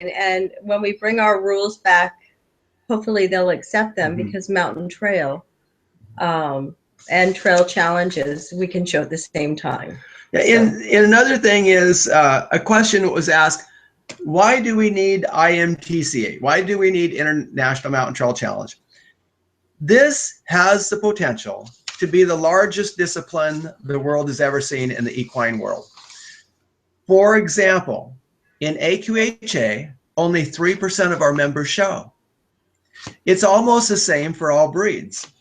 And when we bring our rules back, hopefully they'll accept them, because mountain trail and trail challenges we can show at the same time. Yeah, and another thing is a question that was asked: why do we need IMTCA? Why do we need International Mountain Trail Challenge? This has the potential to be the largest discipline the world has ever seen in the equine world. For example, in AQHA, only 3% of our members show. It's almost the same for all breeds.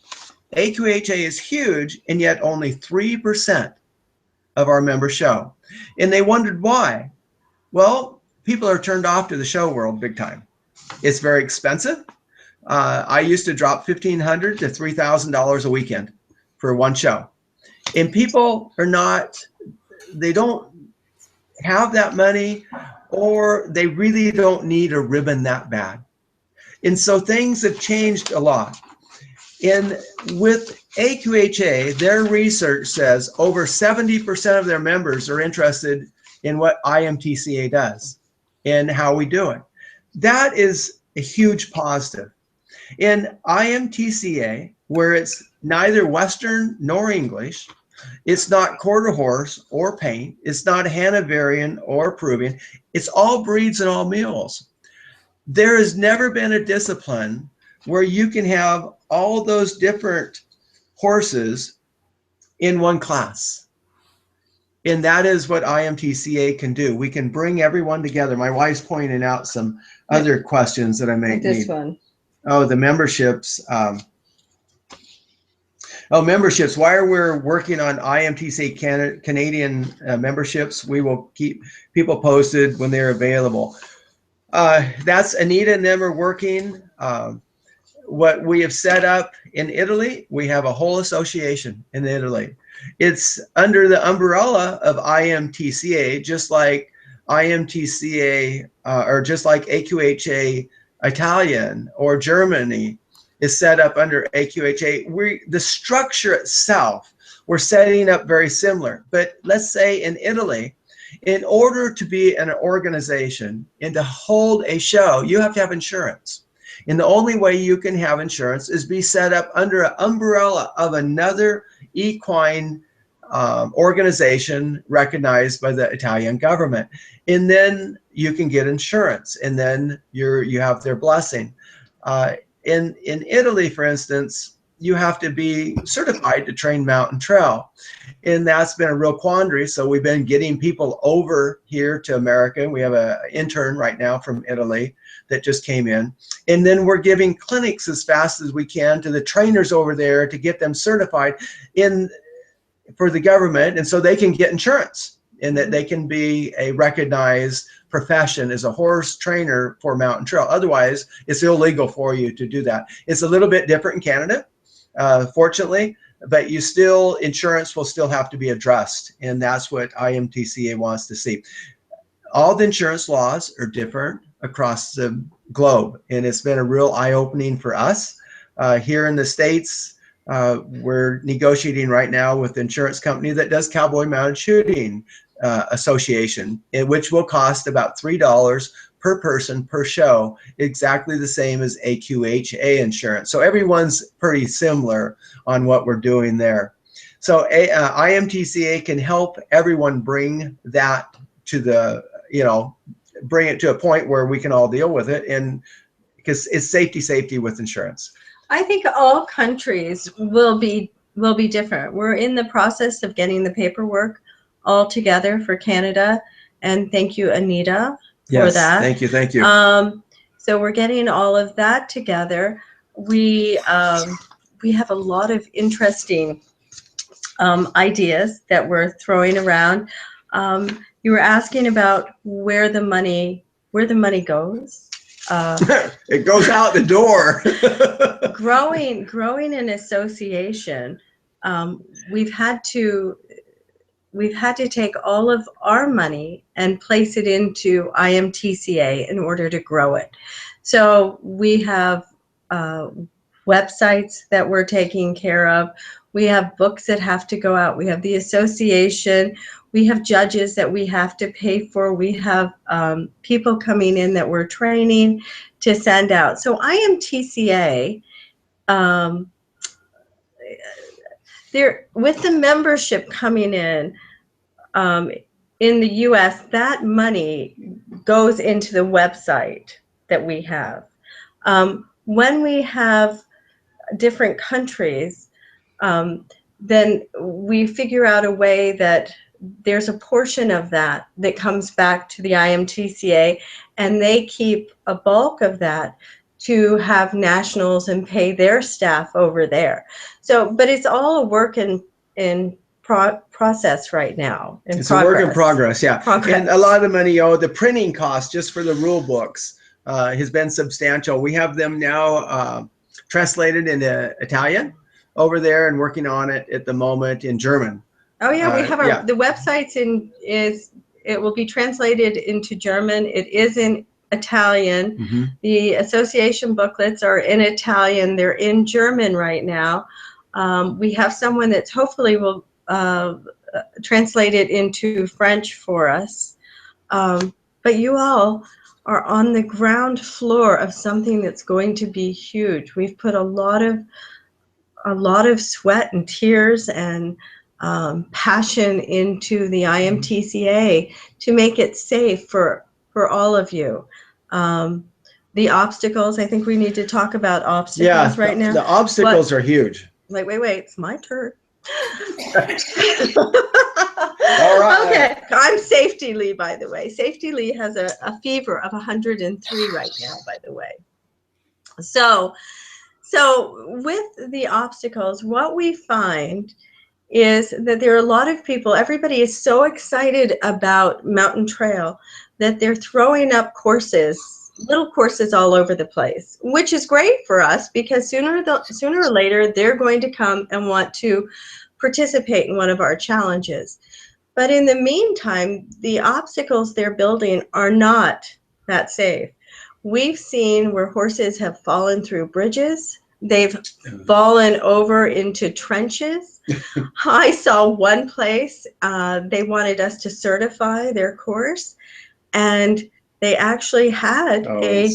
AQHA is huge, and yet only 3% of our members show. And they wondered why. Well, people are turned off to the show world big time. It's very expensive. I used to drop $1,500 to $3,000 a weekend for one show. And people are not, they don't have that money, or they really don't need a ribbon that bad. And so things have changed a lot. And with AQHA, their research says over 70% of their members are interested in what IMTCA does and how we do it. That is a huge positive. In IMTCA, where it's neither Western nor English, it's not quarter horse or paint, it's not Hanoverian or Peruvian, it's all breeds and all mules. There has never been a discipline where you can have all those different horses in one class. And that is what IMTCA can do. We can bring everyone together. My wife's pointing out some other questions that I may need. This one. Oh, the memberships. Memberships. Why are we working on IMTCA Canadian memberships? We will keep people posted when they're available. That's Anita and them are working. What we have set up in Italy, we have a whole association in Italy. It's under the umbrella of IMTCA, just like IMTCA or just like AQHA Italian or Germany is set up under AQHA. The structure itself, we're setting up very similar. But let's say in Italy, in order to be an organization and to hold a show, you have to have insurance. And the only way you can have insurance is be set up under an umbrella of another equine organization recognized by the Italian government. And then you can get insurance, and then you have their blessing. In Italy, for instance, you have to be certified to train mountain trail. And that's been a real quandary. So we've been getting people over here to America. We have an intern right now from Italy that just came in. And then we're giving clinics as fast as we can to the trainers over there to get them certified for the government, and so they can get insurance and that they can be a recognized profession as a horse trainer for mountain trail. Otherwise, it's illegal for you to do that. It's a little bit different in Canada, fortunately, but insurance will still have to be addressed, and that's what IMTCA wants to see. All the insurance laws are different across the globe, and it's been a real eye-opening for us. Here in the States, we're negotiating right now with the insurance company that does cowboy mounted shooting association, which will cost about $3 per person per show, exactly the same as AQHA insurance. So everyone's pretty similar on what we're doing there. So IMTCA can help everyone bring that to the, bring it to a point where we can all deal with it, and because it's safety with insurance. I think all countries will be different. We're in the process of getting the paperwork all together for Canada, and thank you, Anita, for that. Thank you. So we're getting all of that together. We have a lot of interesting ideas that we're throwing around. You were asking about where the money goes. It goes out the door. growing an association, we've had to take all of our money and place it into IMTCA in order to grow it. So we have websites that we're taking care of. We have books that have to go out. We have the association. We have judges that we have to pay for. We have people coming in that we're training to send out. So IMTCA, there, with the membership coming in the US, that money goes into the website that we have. When we have different countries, then we figure out a way that there's a portion of that that comes back to the IMTCA, and they keep a bulk of that to have nationals and pay their staff over there. So, but it's all a work in process right now. It's a work in progress, yeah. Progress. And a lot of the money, the printing cost just for the rule books has been substantial. We have them now translated into Italian over there and working on it at the moment in German. Oh yeah, we have the website's it will be translated into German. It is in Italian. Mm-hmm. The association booklets are in Italian. They're in German right now. We have someone that hopefully will translate it into French for us. But you all are on the ground floor of something that's going to be huge. We've put a lot of sweat and tears and passion into the IMTCA to make it safe for all of you. The obstacles, I think we need to talk about obstacles right now. The obstacles are huge. Like, wait, it's my turn. All right. Okay, I'm Safety Lee, by the way. Safety Lee has a fever of 103 right now, by the way. So with the obstacles, what we find is that there are a lot of people, everybody is so excited about Mountain Trail that they're throwing up courses, little courses all over the place, which is great for us because sooner or later they're going to come and want to participate in one of our challenges. But in the meantime, the obstacles they're building are not that safe. We've seen where horses have fallen through bridges. They've fallen over into trenches. I saw one place, they wanted us to certify their course, and they actually had a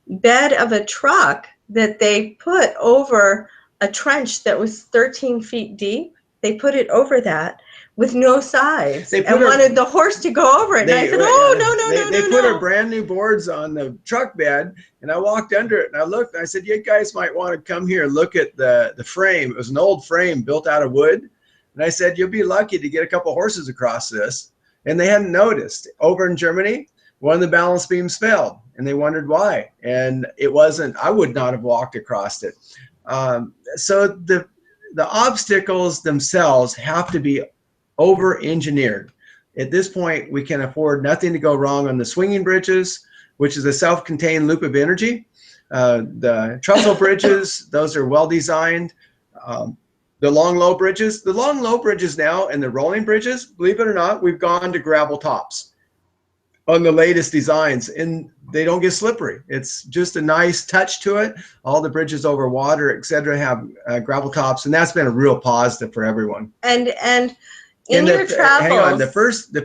bed of a truck that they put over a trench that was 13 feet deep. They put it over that with no sides and wanted the horse to go over it. And I said, no. They put our brand new boards on the truck bed, and I walked under it and I looked and I said, you guys might want to come here and look at the frame. It was an old frame built out of wood. And I said, you'll be lucky to get a couple horses across this. And they hadn't noticed. Over in Germany, one of the balance beams failed and they wondered why. And it wasn't, I would not have walked across it. So the obstacles themselves have to be over-engineered. At this point, we can afford nothing to go wrong on the swinging bridges, which is a self-contained loop of energy. The trestle bridges, those are well-designed. The long, low bridges now and the rolling bridges, believe it or not, we've gone to gravel tops on the latest designs, and they don't get slippery. It's just a nice touch to it. All the bridges over water, etc., have gravel tops, and that's been a real positive for everyone. And in your travels, hang on, the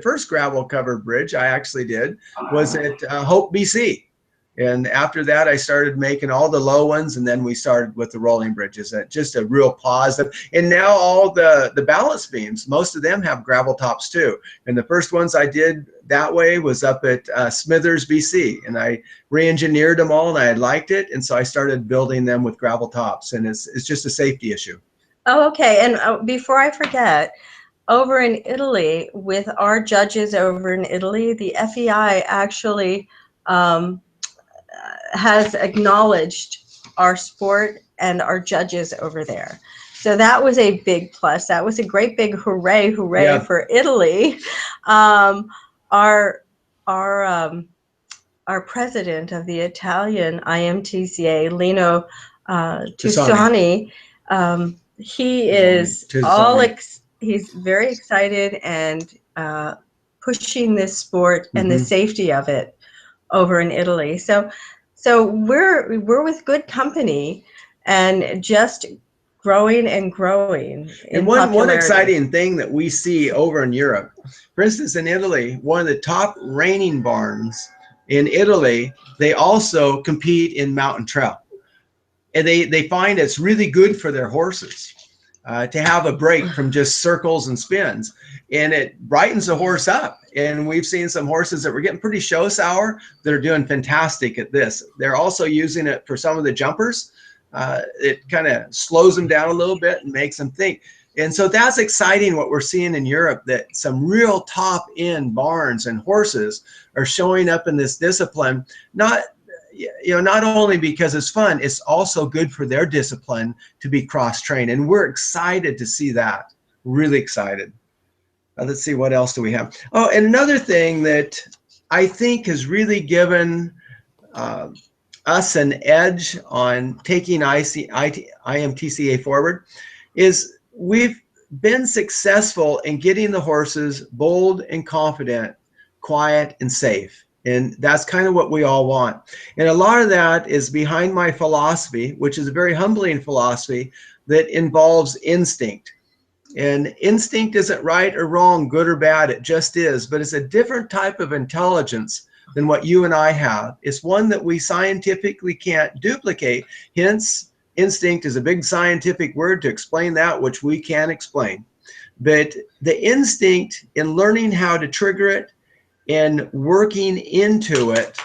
first gravel covered bridge I actually did was at Hope, BC. And after that, I started making all the low ones, and then we started with the rolling bridges. Just a real positive. And now all the balance beams, most of them have gravel tops too. And the first ones I did that way was up at Smithers, BC. And I re-engineered them all, and I liked it. And so I started building them with gravel tops. And it's just a safety issue. Oh, okay. And before I forget, over in Italy, with our judges over in Italy, the FEI actually has acknowledged our sport and our judges over there. So that was a big plus. That was a great big hooray for Italy. Our president of the Italian IMTCA, Lino Tusani, he is he's very excited and pushing this sport and the safety of it over in Italy. So we're with good company, and just growing and growing in And one popularity. exciting thing that we see over in Europe, for instance, in Italy, one of the top reining barns in Italy, they also compete in mountain trail. And they find it's really good for their horses to have a break from just circles and spins. And it brightens the horse up. And we've seen some horses that were getting pretty show sour that are doing fantastic at this. They're also using it for some of the jumpers. It kind of slows them down a little bit and makes them think. And so that's exciting what we're seeing in Europe, that some real top end barns and horses are showing up in this discipline, not only because it's fun, it's also good for their discipline to be cross-trained. And we're excited to see that, really excited. Let's see, what else do we have? Oh, and another thing that I think has really given us an edge on taking IMTCA forward is we've been successful in getting the horses bold and confident, quiet and safe. And that's kind of what we all want. And a lot of that is behind my philosophy, which is a very humbling philosophy that involves instinct. And instinct isn't right or wrong, good or bad, it just is. But it's a different type of intelligence than what you and I have. It's one that we scientifically can't duplicate. Hence, instinct is a big scientific word to explain that which we can't explain. But the instinct in learning how to trigger it and working into it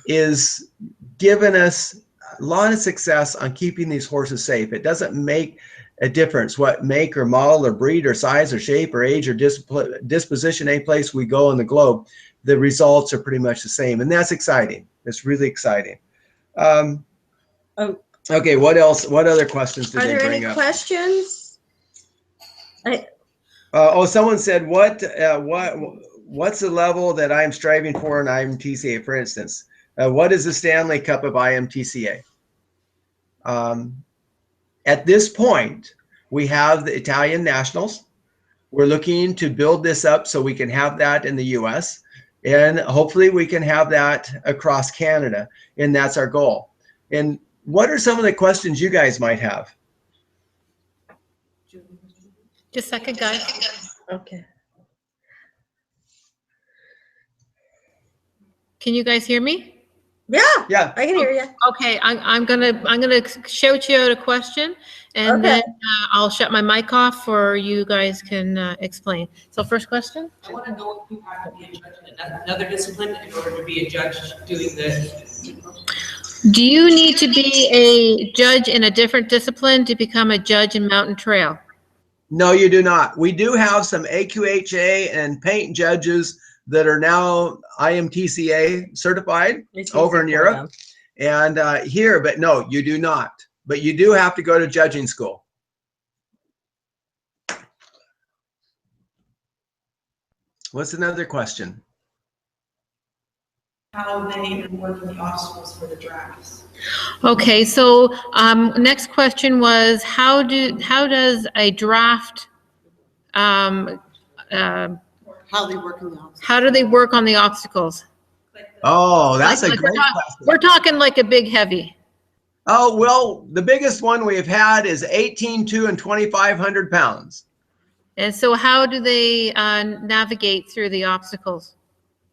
is giving us a lot of success on keeping these horses safe. It doesn't make a difference what make or model or breed or size or shape or age or disposition any place we go in the globe. The results are pretty much the same, and that's exciting. It's really exciting. Okay, what else? What other questions did they bring up? Are there any questions? Someone said, what's the level that I'm striving for in IMTCA, for instance? What is the Stanley Cup of IMTCA? At this point, we have the Italian Nationals. We're looking to build this up so we can have that in the US, and hopefully we can have that across Canada, and that's our goal. And what are some of the questions you guys might have? Just a second, guys. Okay. Can you guys hear me? Yeah, I can hear you. Okay, I'm gonna shout you out a question, and then I'll shut my mic off, or you guys can explain. So, first question. I want to know if you have to be a judge in another discipline in order to be a judge doing this. Do you need to be a judge in a different discipline to become a judge in mountain trail? No, you do not. We do have some AQHA and paint judges that are now IMTCA certified over in Europe and here, but no, you do not. But you do have to go to judging school. What's another question? How they work in the obstacles for the drafts. Okay, so next question was how does a draft How they work in the obstacles. how do they work on the obstacles? Oh, that's a great question. We're talking like a big heavy. Oh, well, the biggest one we've had is 18.2 and 2,500 pounds. And so how do they navigate through the obstacles?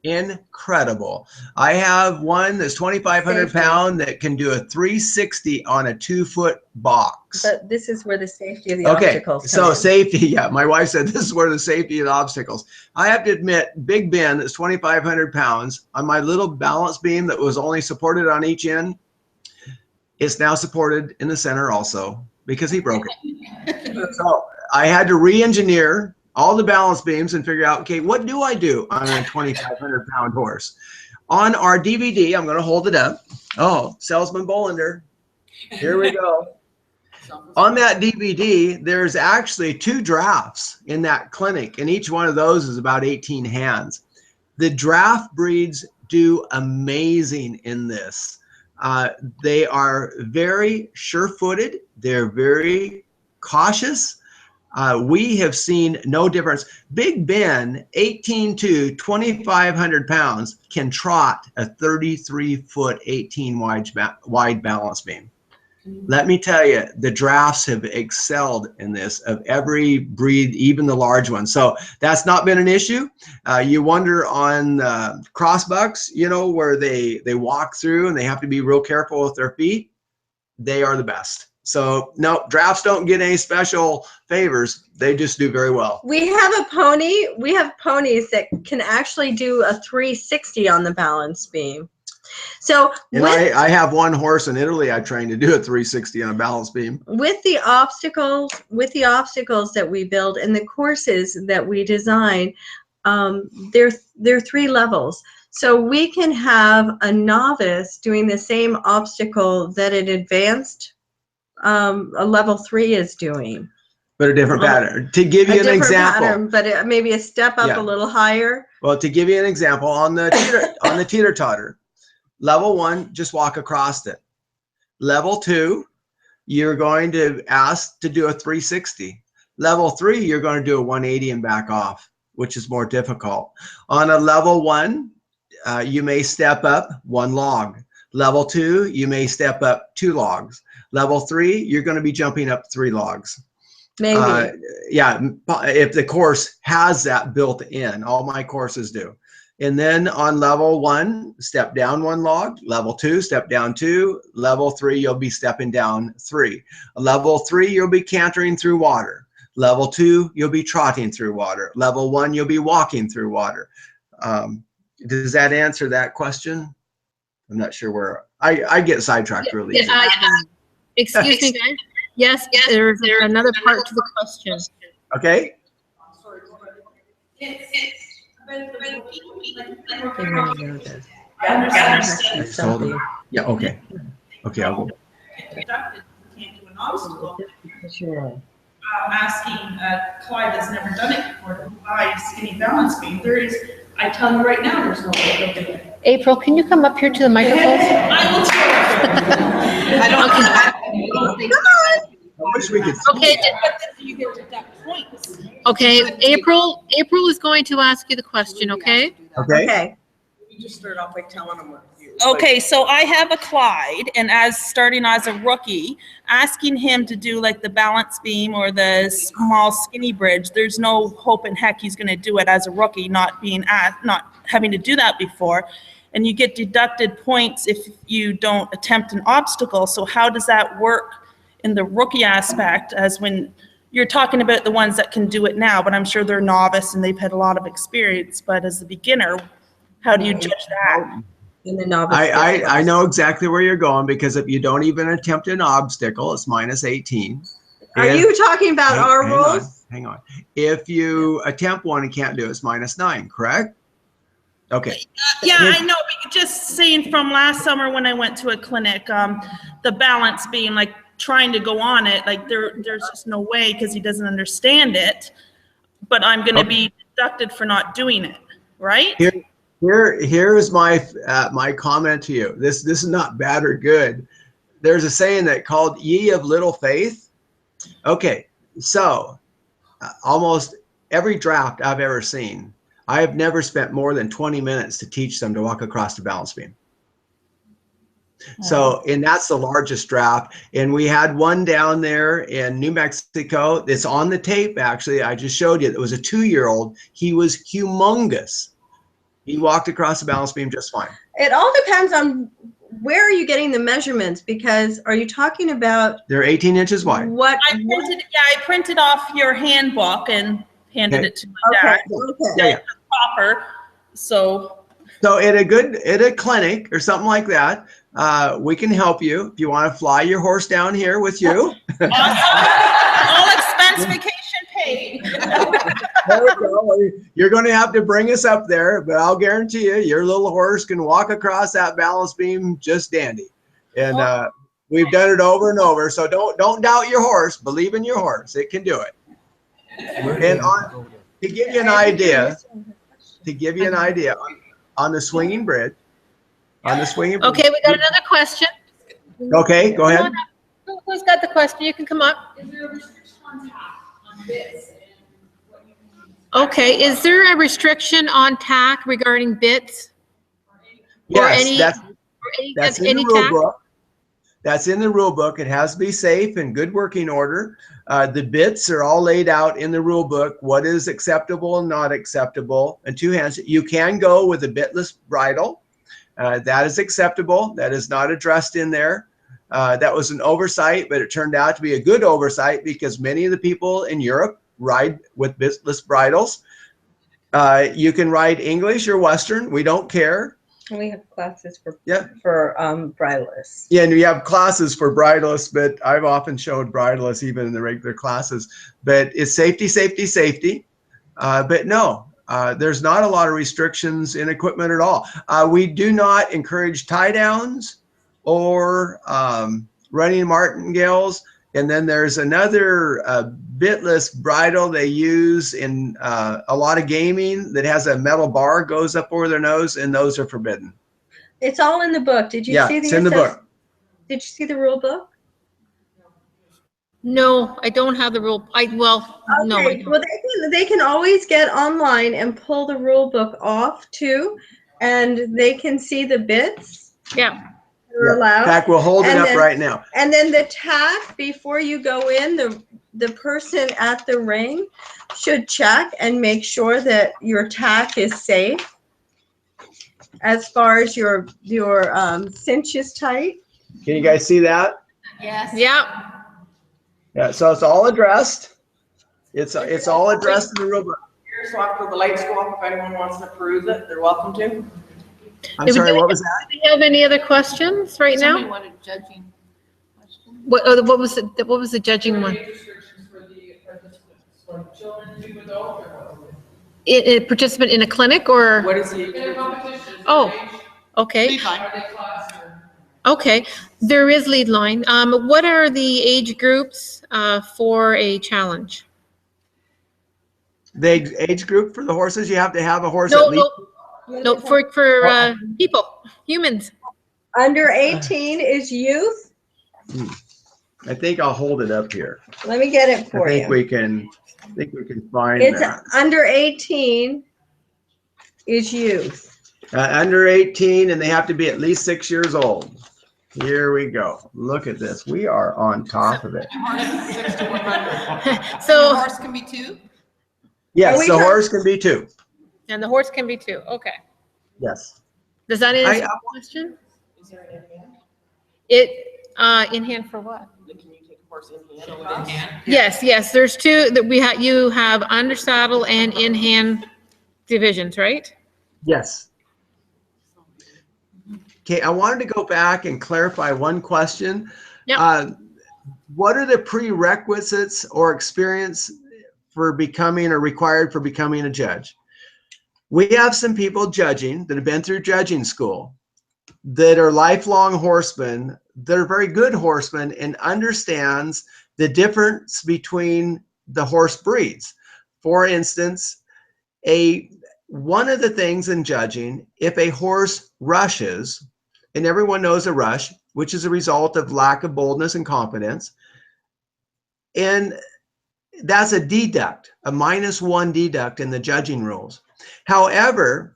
Incredible. I have one that's 2,500 pound that can do a 360 on a 2-foot box. But this is where the safety of the obstacles so come in. safety, yeah, my wife said this is where the safety of the obstacles. I have to admit, Big Ben that's 2,500 pounds on my little balance beam that was only supported on each end, it's now supported in the center also because he broke it. So I had to re-engineer all the balance beams and figure out, okay, what do I do on a 2,500 pound horse? On our DVD, I'm going to hold it up. Oh, Salesman Bolender. Here we go. On that DVD, there's actually 2 drafts in that clinic, and each one of those is about 18 hands. The draft breeds do amazing in this. They are very sure-footed. They're very cautious. We have seen no difference. Big Ben, 18.2, 2,500 pounds, can trot a 33-foot, 18 wide balance beam. Let me tell you, the drafts have excelled in this of every breed, even the large ones. So that's not been an issue. You wonder on crossbucks, you know, where they walk through and they have to be real careful with their feet. They are the best. So no, drafts don't get any special favors. They just do very well. We have a pony. We have ponies that can actually do a 360 on the balance beam. So And I have one horse in Italy I trained to do a 360 on a balance beam. With the obstacles that we build and the courses that we design, there are 3 levels. So we can have a novice doing the same obstacle that an advanced a level 3 is doing. But a different pattern. To give you an example. Pattern, but maybe a step up a little higher. Well, to give you an example, on the teeter-totter, level 1, just walk across it. Level 2, you're going to ask to do a 360. Level 3, you're going to do a 180 and back off, which is more difficult. On a level 1, you may step up 1 log. Level 2, you may step up 2 logs. Level 3, you're going to be jumping up 3 logs. Maybe. Yeah, if the course has that built in. All my courses do. And then on level 1, step down 1 log. Level 2, step down 2. Level 3, you'll be stepping down 3. Level 3, you'll be cantering through water. Level 2, you'll be trotting through water. Level 1, you'll be walking through water. Does that answer that question? I'm not sure where I get sidetracked really easy. Excuse me, guys. Yes, there's another part to the question. Okay. Yeah, okay. Okay, I'll go. Asking Clyde that's never done it before to buy skinny balance beam. I tell you right now, there's no way to do it. April, can you come up here to the microphone? I will try. I don't Come on. I wish we could see. Okay. You get to that point. Okay, April is going to ask you the question, okay? Okay. You just start off by telling them what to do. Okay, so I have a Clyde, and starting as a rookie, asking him to do like the balance beam or the small skinny bridge, there's no hope in heck he's going to do it as a rookie, not having to do that before. And you get deducted points if you don't attempt an obstacle. So how does that work in the rookie aspect, as when you're talking about the ones that can do it now, but I'm sure they're novice and they've had a lot of experience, but as the beginner, how do you judge that? In the novice. I know exactly where you're going, because if you don't even attempt an obstacle, it's minus 18. Are you talking about our rules? Hang on. If you attempt one and can't do it, it's minus 9, correct? Okay. Yeah, I know, but just saying from last summer when I went to a clinic, the balance beam, like trying to go on it, like there's just no way because he doesn't understand it, but I'm going to be deducted for not doing it, right? Here's my comment to you. This is not bad or good. There's a saying that called "ye of little faith." Okay, so almost every draft I've ever seen, I have never spent more than 20 minutes to teach them to walk across the balance beam. So, and that's the largest draft. And we had one down there in New Mexico. It's on the tape, actually. I just showed you. It was a 2-year-old. He was humongous. He walked across the balance beam just fine. It all depends on where are you getting the measurements, because are you talking about? They're 18 inches wide. I printed off your handbook and handed it to my dad. Yeah. Proper. So at a clinic or something like that, we can help you if you want to fly your horse down here with you. All expense vacation paid. You're going to have to bring us up there, but I'll guarantee you, your little horse can walk across that balance beam just dandy. And we've done it over and over. So don't doubt your horse. Believe in your horse. It can do it. And to give you an idea, on the swinging bridge. Okay, we got another question. Okay, go ahead. Who's got the question? You can come up. Is there a restriction on bits? Okay, is there a restriction on tack regarding bits? Yes, that's in the rule book. That's in the rule book. It has to be safe and good working order. The bits are all laid out in the rule book. What is acceptable and not acceptable. And two hands. You can go with a bitless bridle. That is acceptable. That is not addressed in there. That was an oversight, but it turned out to be a good oversight because many of the people in Europe ride with bitless bridles. You can ride English or Western. We don't care. And we have classes for bridleless. Yeah, and we have classes for bridleless, but I've often showed bridleless even in the regular classes. But it's safety, safety, safety. But no, there's not a lot of restrictions in equipment at all. We do not encourage tie downs or running martingales. And then there's another bitless bridle they use in a lot of gaming that has a metal bar goes up over their nose, and those are forbidden. It's all in the book. Did you see the it's in the book. Did you see the rule book? No, I don't have the rule. No, I Okay. don't. Well, they can always get online and pull the rule book off too, and they can see the bits. Yeah. Are allowed. In fact, we'll hold it up right now. And then the tack before you go in, the person at the ring should check and make sure that your tack is safe as far as your cinch is tight. Can you guys see that? Yes. Yeah. Yeah. So it's all addressed. It's all addressed in the rule book. So after the lights go off, if anyone wants to peruse it, they're welcome to. I'm sorry, what was that? Do we have any other questions right now? Somebody wanted a judging question. What was the judging one? Restrictions for the participants, from children to adults, or what? A participant in a clinic or? What is the? Oh, okay. Be fine. Are they class or? Okay, there is lead line. What are the age groups for a challenge? The age group for the horses, you have to have a horse No, at least. no, for people, humans. Under 18 is youth. I think I'll hold it up here. Let me get it for I you. think we can find It's that. under 18 is youth. Under 18, and they have to be at least 6 years old. Here we go. Look at this. We are on top of it. Horse 6 to 100. So, The horse can be 2. Yes, we the talking- horse can be 2. and the horse can be 2. Okay. Yes. Does that answer I- your question? Is there an in hand? It in hand for what? Can you take a horse in hand? So in hand? Yes. There's 2 that you have under saddle and in hand divisions, right? Yes. Okay, I wanted to go back and clarify one question. Yep. What are the prerequisites or experience for becoming or required for becoming a judge? We have some people judging that have been through judging school that are lifelong horsemen, that are very good horsemen and understands the difference between the horse breeds. For instance, one of the things in judging, if a horse rushes, and everyone knows a rush, which is a result of lack of boldness and confidence, and that's a deduct, a -1 deduct in the judging rules. However,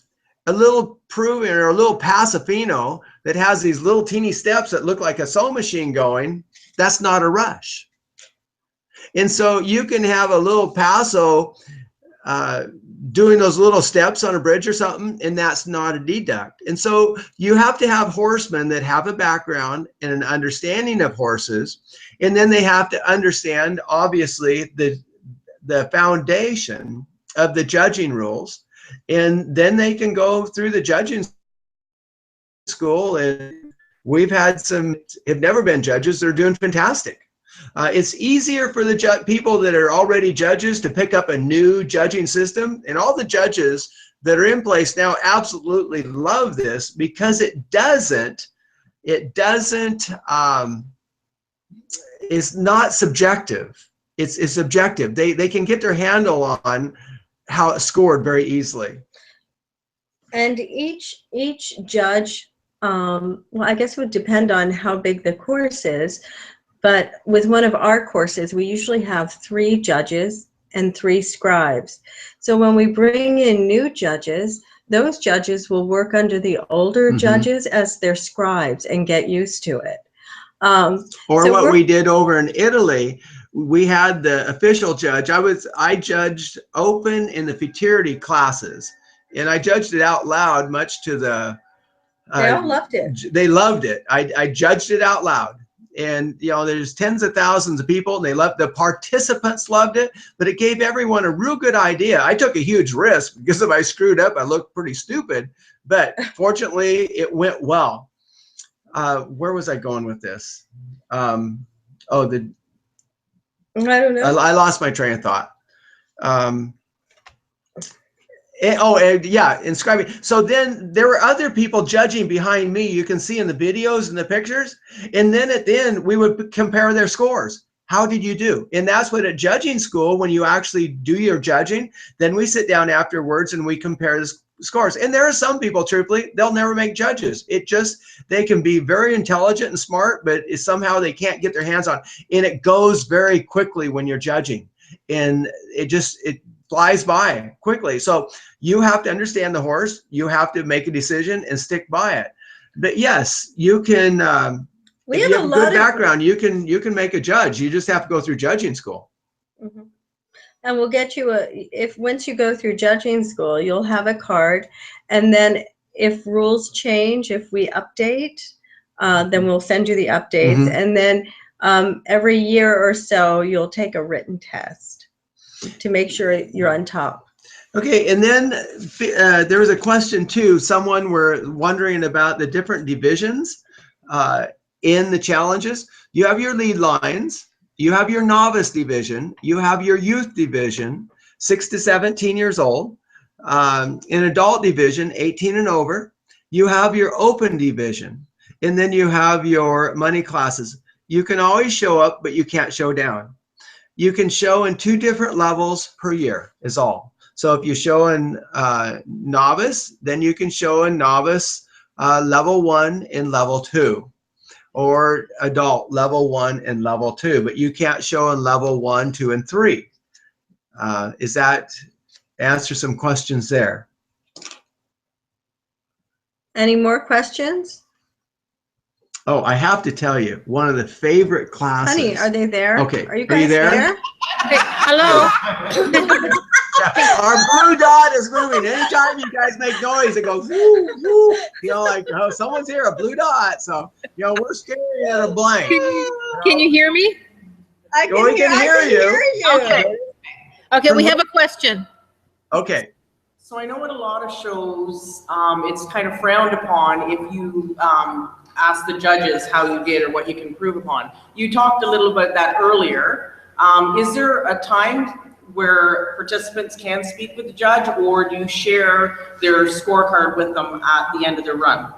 a little proven or a little Pasifino that has these little teeny steps that look like a sewing machine going, that's not a rush. And so you can have a little Paso doing those little steps on a bridge or something, and that's not a deduct. And so you have to have horsemen that have a background and an understanding of horses, and then they have to understand, obviously, the foundation of the judging rules, and then they can go through the judging school. And we've had some have never been judges. They're doing fantastic. It's easier for the people that are already judges to pick up a new judging system, and all the judges that are in place now absolutely love this because it's not subjective. It's objective. They can get their handle on how it's scored very easily. And each judge, well, I guess it would depend on how big the course is. But with one of our courses, we usually have 3 judges and 3 scribes. So when we bring in new judges, those judges will work under the older judges as their scribes and get used to it. Or So what we're- we did over in Italy, we had the official judge. I judged open in the futurity classes, and I judged it out loud, much to the They all loved it. They loved it. I judged it out loud, and there's tens of thousands of people, and they loved, the participants loved it, but it gave everyone a real good idea. I took a huge risk because if I screwed up, I looked pretty stupid, but fortunately it went well. Where was I going with this? I don't know. I lost my train of thought. Inscribing. So then there were other people judging behind me. You can see in the videos and the pictures. And then at the end, we would compare their scores. How did you do? And that's what at judging school, when you actually do your judging, then we sit down afterwards and we compare the scores. And there are some people, truthfully, they'll never make judges. They can be very intelligent and smart, but somehow they can't get their hands on. And it goes very quickly when you're judging. And it flies by quickly. So you have to understand the horse. You have to make a decision and stick by it. But yes, you can. If you have a good background, you can make a judge. You just have to go through judging school. Mm-hmm. And we'll get you once you go through judging school, you'll have a card, and then if rules change, if we update, then we'll send you the updates, and then every year or so you'll take a written test to make sure you're on top. Okay, and then there was a question too. Someone were wondering about the different divisions in the challenges. You have your lead lines, you have your novice division, you have your youth division, 6 to 17 years old, in adult division, 18 and over. You have your open division, and then you have your money classes. You can always show up, but you can't show down. You can show in 2 different levels per year is all. So if you show in novice, then you can show in novice level 1 and level 2, or adult level 1 and level 2, but you can't show in level 1, 2, and 3. Is that answer some questions there? Any more questions? Oh, I have to tell you, one of the favorite classes. Honey, are they there? Okay, Are you guys there? Hey, hello. Our blue dot is moving. Anytime you guys make noise, it goes woo, woo. Like, oh, someone's here, a blue dot. So, we're staring at a blank. Can you hear me? I can hear you. Okay. Okay, we have a question. Okay. So I know in a lot of shows, it's kind of frowned upon if you ask the judges how you did or what you can improve upon. You talked a little about that earlier. Is there a time where participants can speak with the judge, or do you share their scorecard with them at the end of their run?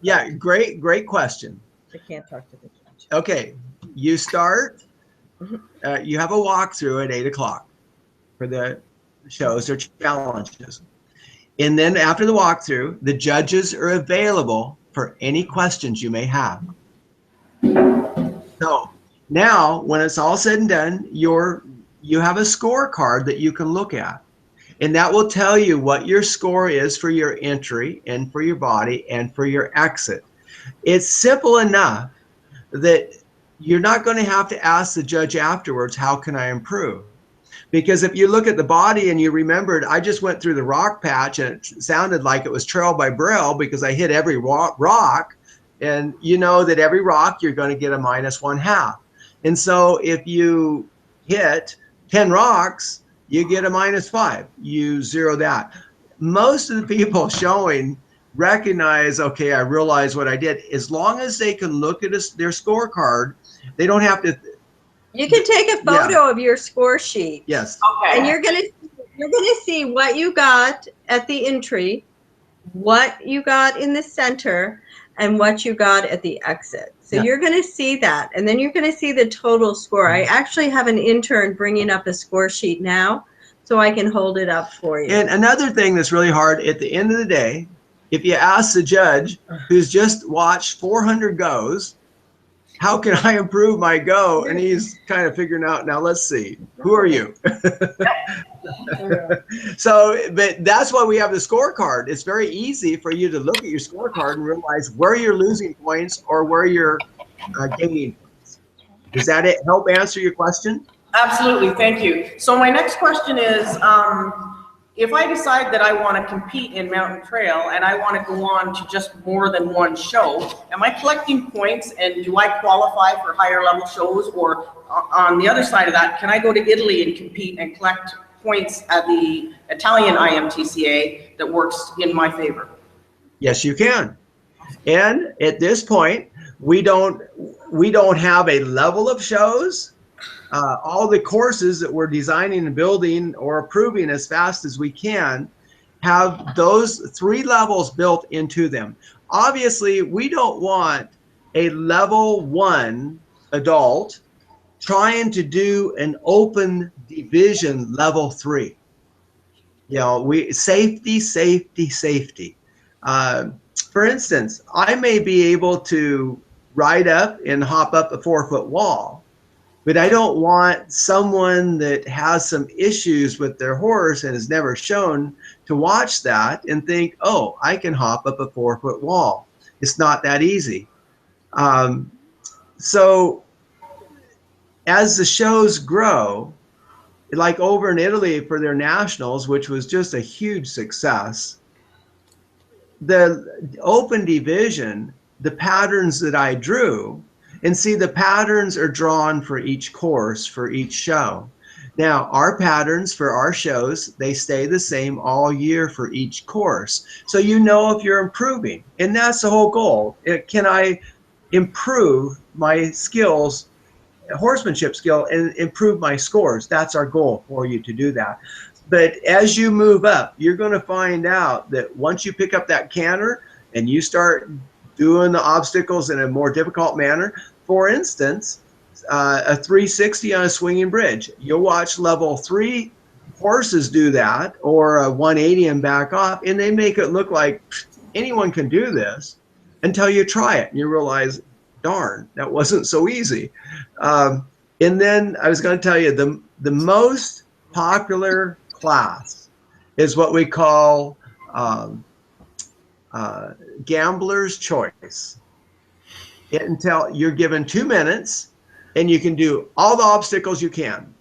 Yeah, great question. I can't talk to the judge. Okay, you start, you have a walkthrough at 8 o'clock for the shows or challenges. And then after the walkthrough, the judges are available for any questions you may have. So now, when it's all said and done, you have a scorecard that you can look at. And that will tell you what your score is for your entry and for your body and for your exit. It's simple enough that you're not going to have to ask the judge afterwards, how can I improve? Because if you look at the body and you remembered, I just went through the rock patch and it sounded like it was trail by braille because I hit every rock, and you know that every rock you're going to get a -1/2. And so if you hit 10 rocks, you get a -5. You zero that. Most of the people showing recognize, okay, I realize what I did. As long as they can look at their scorecard, they don't have to. You can take a photo of your score sheet. Yes. Okay. And you're gonna see what you got at the entry, what you got in the center, and what you got at the exit. So you're gonna see that, and then you're gonna see the total score. I actually have an intern bringing up a score sheet now, so I can hold it up for you. And another thing that's really hard, at the end of the day, if you ask the judge who's just watched 400 goes, how can I improve my go? And he's kind of figuring out, now let's see, who are you? So, but that's why we have the scorecard. It's very easy for you to look at your scorecard and realize where you're losing points or where you're gaining points. Does that help answer your question? Absolutely, thank you. So my next question is, if I decide that I want to compete in mountain trail and I want to go on to just more than one show, am I collecting points and do I qualify for higher level shows? Or on the other side of that, can I go to Italy and compete and collect points at the Italian IMTCA that works in my favor? Yes, you can. And at this point, we don't have a level of shows. All the courses that we're designing and building or approving as fast as we can have those 3 levels built into them. Obviously, we don't want a level 1 adult trying to do an open division level 3. You know, safety. For instance, I may be able to ride up and hop up a 4-foot wall, but I don't want someone that has some issues with their horse and has never shown to watch that and think, oh, I can hop up a 4-foot wall. It's not that easy. So as the shows grow, like over in Italy for their nationals, which was just a huge success, the open division, the patterns that I drew, and see the patterns are drawn for each course, for each show. Now, our patterns for our shows, they stay the same all year for each course. So you know if you're improving, and that's the whole goal. Can I improve my skills, horsemanship skill, and improve my scores? That's our goal for you to do that. But as you move up, you're going to find out that once you pick up that canter and you start doing the obstacles in a more difficult manner, for instance, a 360 on a swinging bridge, you'll watch level 3 horses do that, or a 180 and back off, and they make it look like anyone can do this until you try it and you realize, darn, that wasn't so easy. And then I was going to tell you the most popular class is what we call gambler's choice. Until you're given 2 minutes and you can do all the obstacles you can.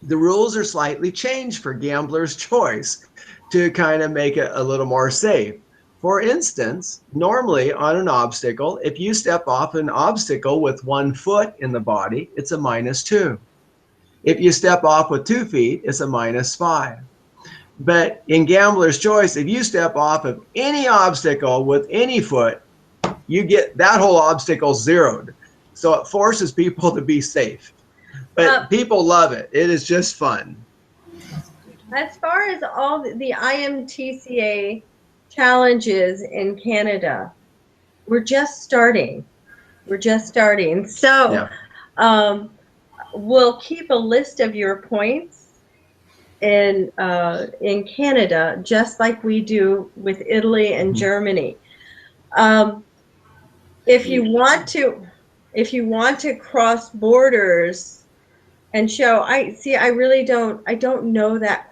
The rules are slightly changed for gambler's choice to kind of make it a little more safe. For instance, normally on an obstacle, if you step off an obstacle with 1 foot in the body, it's a -2. If you step off with 2 feet, it's a -5. But in gambler's choice, if you step off of any obstacle with any foot, you get that whole obstacle zeroed. So it forces people to be safe. But people love it. It is just fun. As far as all the IMTCA challenges in Canada, we're just starting. So we'll keep a list of your points in Canada, just like we do with Italy and Germany. If you want to cross borders and show, I really don't know that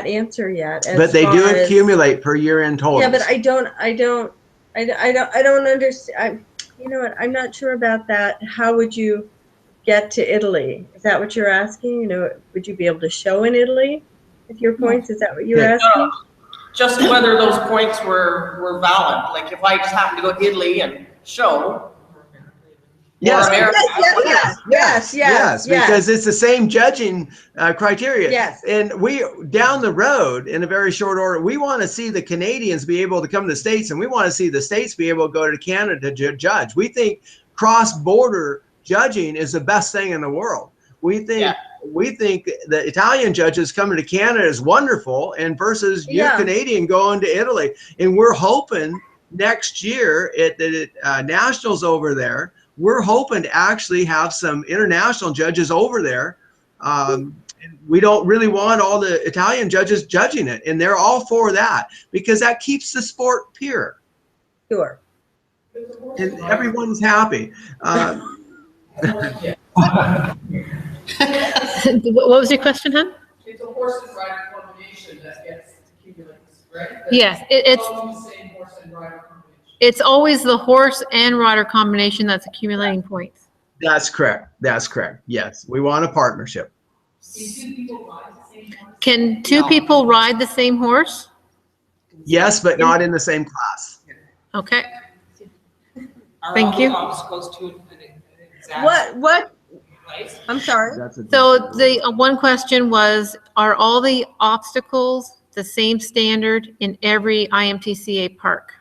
answer yet. But they do accumulate per year in total. Yeah, but I don't understand. You know what? I'm not sure about that. How would you get to Italy? Is that what you're asking? You know, would you be able to show in Italy with your points? Is that what you're asking? Just whether those points were valid. Like if I just happen to go to Italy and show. Yes, yes, because it's the same judging criteria. Yes. And we, down the road, in a very short order, we want to see the Canadians be able to come to the States, and we want to see the States be able to go to Canada to judge. We think cross-border judging is the best thing in the world. We think the Italian judges coming to Canada is wonderful, and versus you Canadian going to Italy. And we're hoping next year at the nationals over there, we're hoping to actually have some international judges over there. And we don't really want all the Italian judges judging it, and they're all for that because that keeps the sport pure. Sure. And everyone's happy. What was your question, hon? It's a horse and rider combination that gets accumulates, right? Yes, it's all the same horse and rider combination. It's always the horse and rider combination that's accumulating points. That's correct. That's correct. Yes, we want a partnership. Can two people ride the same horse? Yes, but not in the same class. Okay. Are Thank all you. the obstacles to an exact What? place? I'm sorry. That's a So the one question was, are all the obstacles the same standard in every IMTCA park?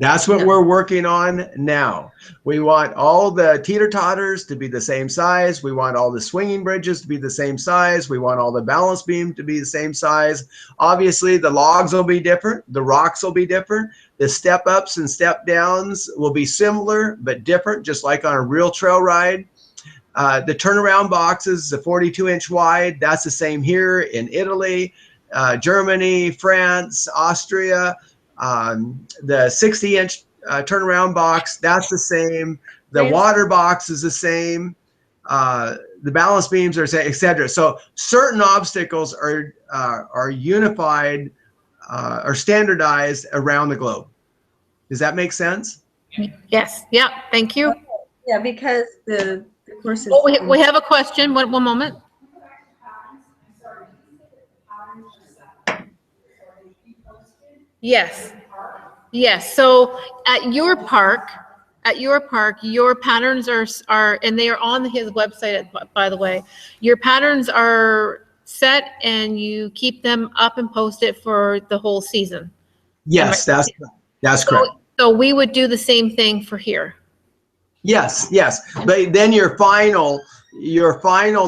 That's what No. we're working on now. We want all the teeter-totters to be the same size. We want all the swinging bridges to be the same size. We want all the balance beam to be the same size. Obviously, the logs will be different. The rocks will be different. The step ups and step downs will be similar but different, just like on a real trail ride. The turnaround boxes, the 42-inch wide, that's the same here in Italy, Germany, France, Austria. The 60-inch turnaround box, that's the same. The water box is the same. The balance beams are same, etc. So certain obstacles are unified or standardized around the globe. Does that make sense? Yes, yeah, thank you. Yeah, because the courses. Oh, we have a question, one moment. Yes, yes, so at your park, your patterns are, and they are on his website, by the way. Your patterns are set and you keep them up and posted for the whole season. Yes, that's correct. So we would do the same thing for here. Yes, yes. But then your final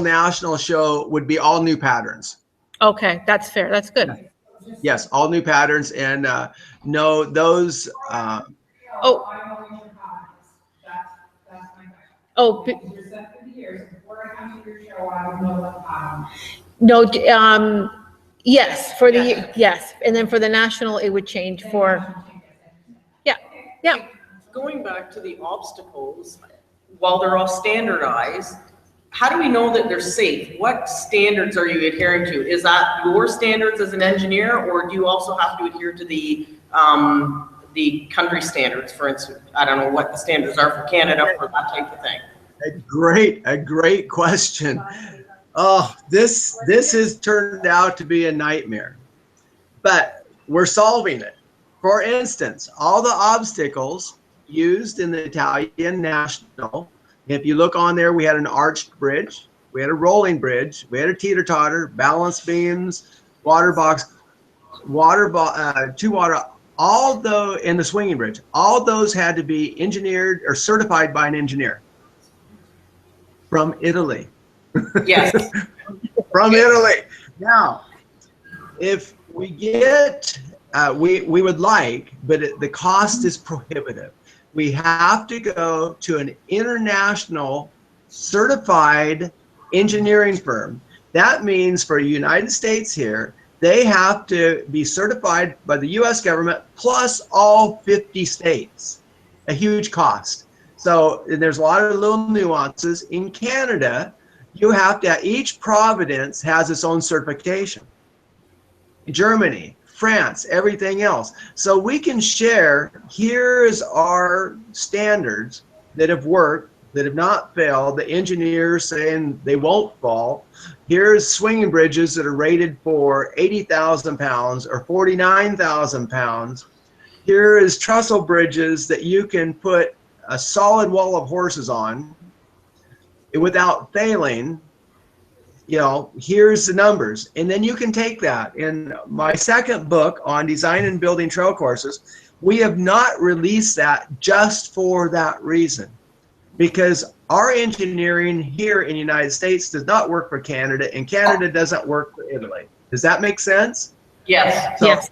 national show would be all new patterns. Okay, that's fair, that's good. Yes, all new patterns, and no, those. Oh. Oh. No, yes, for the, yes, and then for the national, it would change for, yeah, yeah. Going back to the obstacles, while they're all standardized, how do we know that they're safe? What standards are you adhering to? Is that your standards as an engineer, or do you also have to adhere to the country standards? For instance, I don't know what the standards are for Canada for that type of thing. A great question. Oh, this has turned out to be a nightmare, but we're solving it. For instance, all the obstacles used in the Italian National, if you look on there, we had an arched bridge, we had a rolling bridge, we had a teeter-totter, balance beams, water box, two water, all those, in the swinging bridge, all those had to be engineered or certified by an engineer from Italy. Yes. From Italy. Now, if we get, we would like, but the cost is prohibitive. We have to go to an international certified engineering firm. That means for the United States here, they have to be certified by the US government plus all 50 states, a huge cost. So there's a lot of little nuances. In Canada, you have to, each province has its own certification. Germany, France, everything else. So we can share, here's our standards that have worked, that have not failed, the engineers saying they won't fall. Here's swinging bridges that are rated for 80,000 pounds or 49,000 pounds. Here is trestle bridges that you can put a solid wall of horses on without failing. You know, here's the numbers. And then you can take that. In my second book on design and building trail courses, we have not released that just for that reason, because our engineering here in the United States does not work for Canada, and Canada doesn't work for Italy. Does that make sense? Yes. So Yes.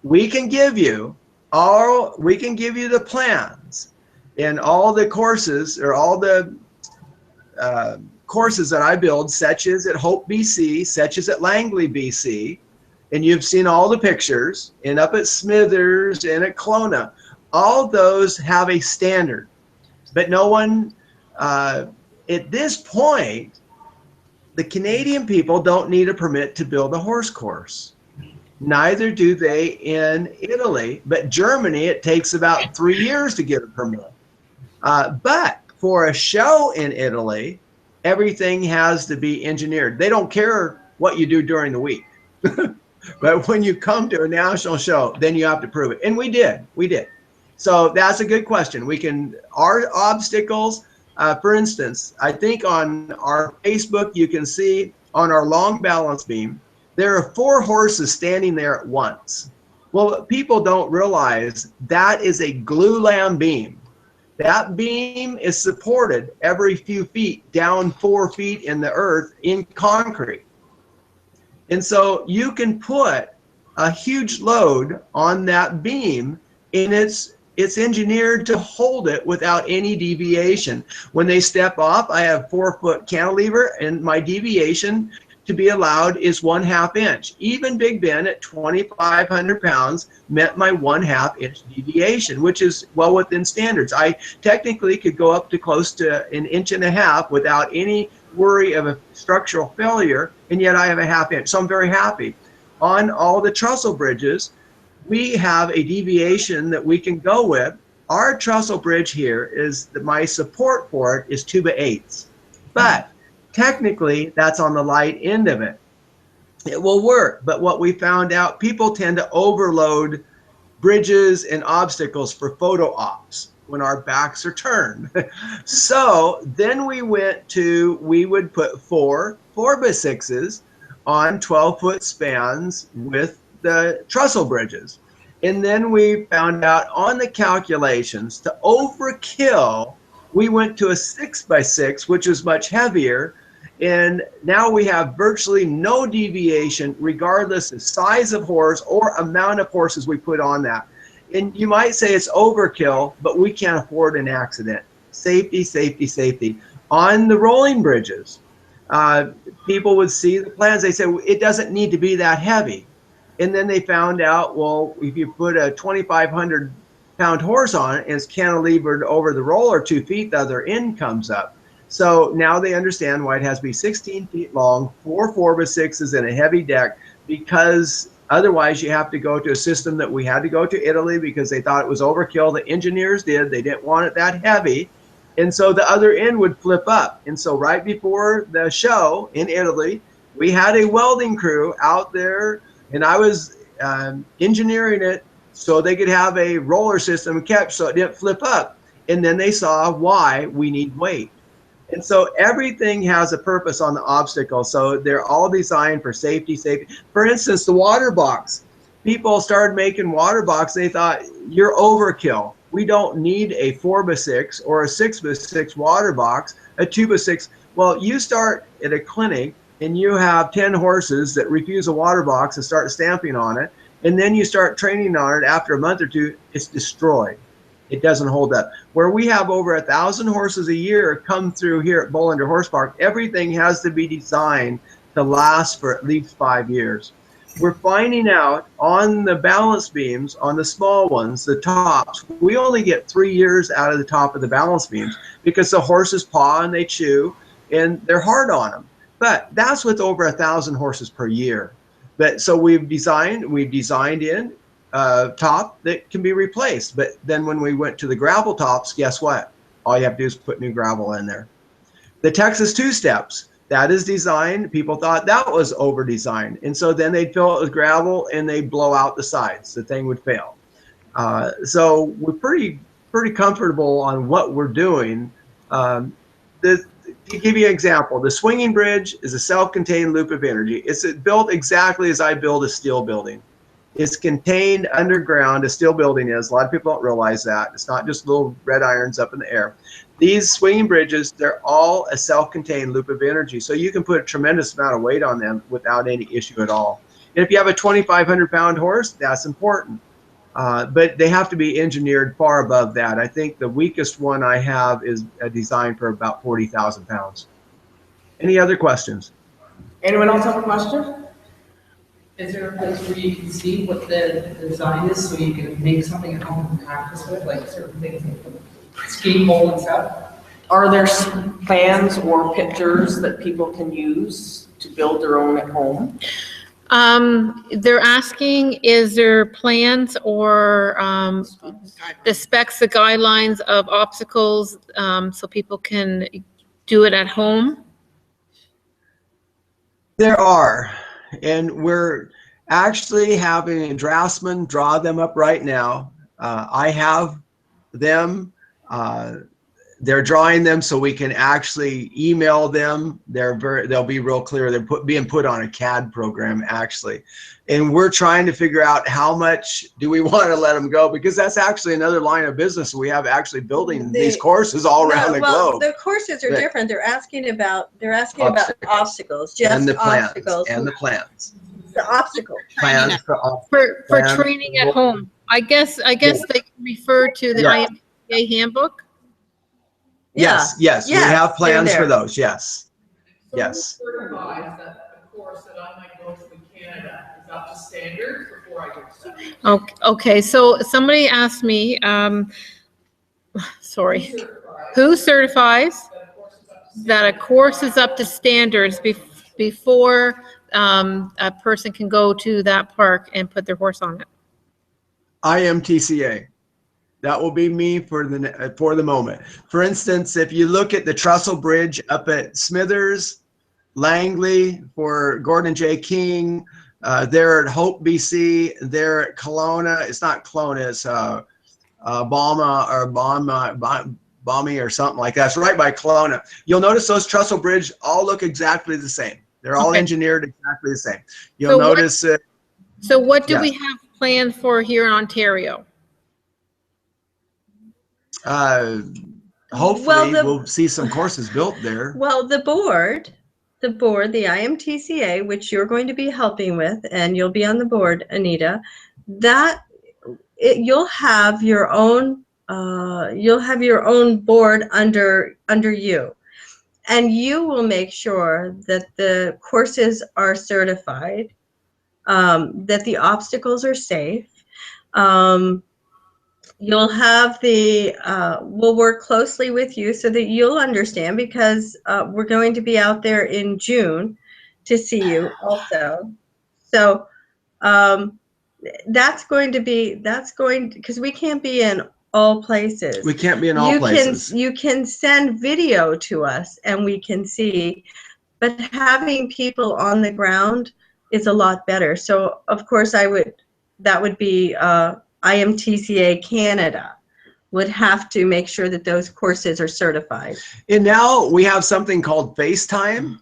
we can give you the plans and all the courses, or all the courses that I build, such as at Hope, BC, such as at Langley, BC, and you've seen all the pictures, and up at Smithers and at Kelowna. All those have a standard, but no one, at this point, the Canadian people don't need a permit to build a horse course. Neither do they in Italy, but Germany, it takes about 3 years to get a permit. But for a show in Italy, everything has to be engineered. They don't care what you do during the week. But when you come to a national show, then you have to prove it. And we did. So that's a good question. Our obstacles, for instance, I think on our Facebook, you can see on our long balance beam, there are 4 horses standing there at once. Well, people don't realize that is a glue lam beam. That beam is supported every few feet, down 4 feet in the earth in concrete. And so you can put a huge load on that beam, and it's engineered to hold it without any deviation. When they step off, I have 4-foot cantilever, and my deviation to be allowed is 1/2 inch. Even Big Ben at 2,500 pounds met my 1/2 inch deviation, which is well within standards. I technically could go up to close to 1.5 inches without any worry of a structural failure, and yet I have a 1/2 inch. So I'm very happy. On all the trestle bridges, we have a deviation that we can go with. Our trestle bridge here is that my support for it is 2/8, but technically that's on the light end of it. It will work, but what we found out, people tend to overload bridges and obstacles for photo ops when our backs are turned. So then we would put 4 4x6s on 12-foot spans with the trestle bridges. And then we found out on the calculations, to overkill, we went to a 6x6, which is much heavier. And now we have virtually no deviation regardless of size of horse or amount of horses we put on that. And you might say it's overkill, but we can't afford an accident. Safety, safety, safety. On the rolling bridges, people would see the plans. They said, it doesn't need to be that heavy. And then they found out, well, if you put a 2,500 pound horse on it and it's cantilevered over the roller 2 feet, the other end comes up. So now they understand why it has to be 16 feet long, 4 4x6s and a heavy deck, because otherwise you have to go to a system that we had to go to Italy because they thought it was overkill. The engineers did. They didn't want it that heavy. And so the other end would flip up. And so right before the show in Italy, we had a welding crew out there, and I was engineering it so they could have a roller system kept so it didn't flip up. And then they saw why we need weight. And so everything has a purpose on the obstacle. So they're all designed for safety, safety. For instance, the water box. People started making water box. They thought, you're overkill. We don't need a 4x6 or a 6x6 water box, a 2x6. Well, you start at a clinic and you have 10 horses that refuse a water box and start stamping on it. And then you start training on it. After a month or two, it's destroyed. It doesn't hold up. Where we have over 1,000 horses a year come through here at Bolender Horse Park, everything has to be designed to last for at least 5 years. We're finding out on the balance beams, on the small ones, the tops, we only get 3 years out of the top of the balance beams because the horses paw and they chew and they're hard on them. But that's with over 1,000 horses per year. But so we've designed in top that can be replaced. But then when we went to the gravel tops, guess what? All you have to do is put new gravel in there. The Texas two steps, that is designed. People thought that was over designed. And so then they'd fill it with gravel and they'd blow out the sides. The thing would fail. So we're pretty comfortable on what we're doing. To give you an example, the swinging bridge is a self-contained loop of energy. It's built exactly as I build a steel building. It's contained underground, a steel building is. A lot of people don't realize that. It's not just little red irons up in the air. These swinging bridges, they're all a self-contained loop of energy. So you can put a tremendous amount of weight on them without any issue at all. And if you have a 2,500 pound horse, that's important. But they have to be engineered far above that. I think the weakest one I have is a design for about 40,000 pounds. Any other questions? Anyone else have a question? Is there a place where you can see what the design is so you can make something at home and practice with, like certain things like skate pole and stuff? Are there plans or pictures that people can use to build their own at home? They're asking, is there plans or the specs, the guidelines of obstacles, so people can do it at home? There are, and we're actually having a draftsman draw them up right now. I have them. They're drawing them so we can actually email them. They'll be real clear. They're being put on a CAD program actually, and we're trying to figure out how much do we want to let them go, because that's actually another line of business. We have actually building these courses all around the globe. The courses are different. They're asking about obstacles, and just the plans obstacles. and the plans. The obstacles. Plans For plans training at home. I guess they can refer to the Yeah. IMCA handbook. Yes, yes, we have plans for those. Yes, So yes. who certifies that the course that I might go to in Canada is up to standard before I get started? Okay, so somebody asked me, sorry, who certifies that a course is up to standards before a person can go to that park and put their horse on it? IMTCA. That will be me for the moment. For instance, if you look at the Trestle Bridge up at Smithers, Langley for Gordon J. King, they're at Hope, BC, they're at Kelowna. It's not Kelowna, it's Balma or Balmy or something like that. It's right by Kelowna. You'll notice those Trestle Bridge all look exactly the same. They're all engineered exactly the same. You'll notice it. So what do we have planned for here in Ontario? Hopefully we'll see some courses built there. Well, the board, the IMTCA, which you're going to be helping with, and you'll be on the board, Anita, you'll have your own board under you, and you will make sure that the courses are certified, that the obstacles are safe. You'll have we'll work closely with you so that you'll understand, because we're going to be out there in June to see you also. So because we can't be in all places. We can't be in all places. You can send video to us and we can see, but having people on the ground is a lot better. So of course that would be IMTCA Canada would have to make sure that those courses are certified. And now we have something called FaceTime,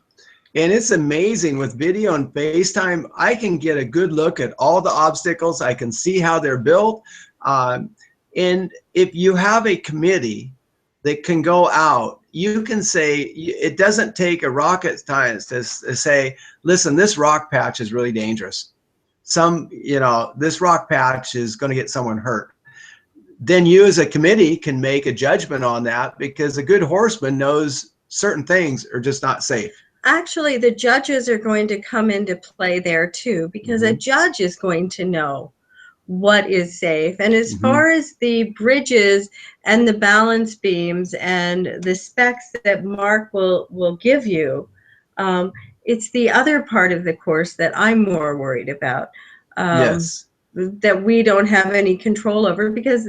and it's amazing with video and FaceTime. I can get a good look at all the obstacles. I can see how they're built. And if you have a committee that can go out, you can say, it doesn't take a rocket science to say, listen, this rock patch is really dangerous. This rock patch is going to get someone hurt. Then you as a committee can make a judgment on that, because a good horseman knows certain things are just not safe. Actually, the judges are going to come into play there too, because a judge is going to know what is safe. And as far as the bridges and the balance beams and the specs that Mark will give you, it's the other part of the course that I'm more worried about. Yes. That we don't have any control over, because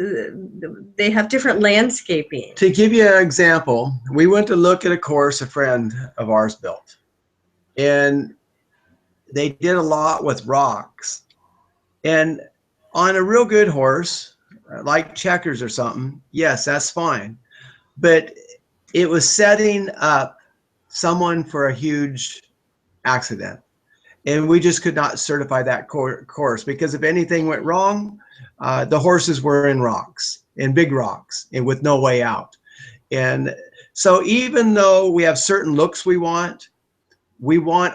they have different landscaping. To give you an example, we went to look at a course a friend of ours built, and they did a lot with rocks. And on a real good horse, like Checkers or something, yes, that's fine. But it was setting up someone for a huge accident. And we just could not certify that course, because if anything went wrong, the horses were in rocks, in big rocks, and with no way out. And so even though we have certain looks we want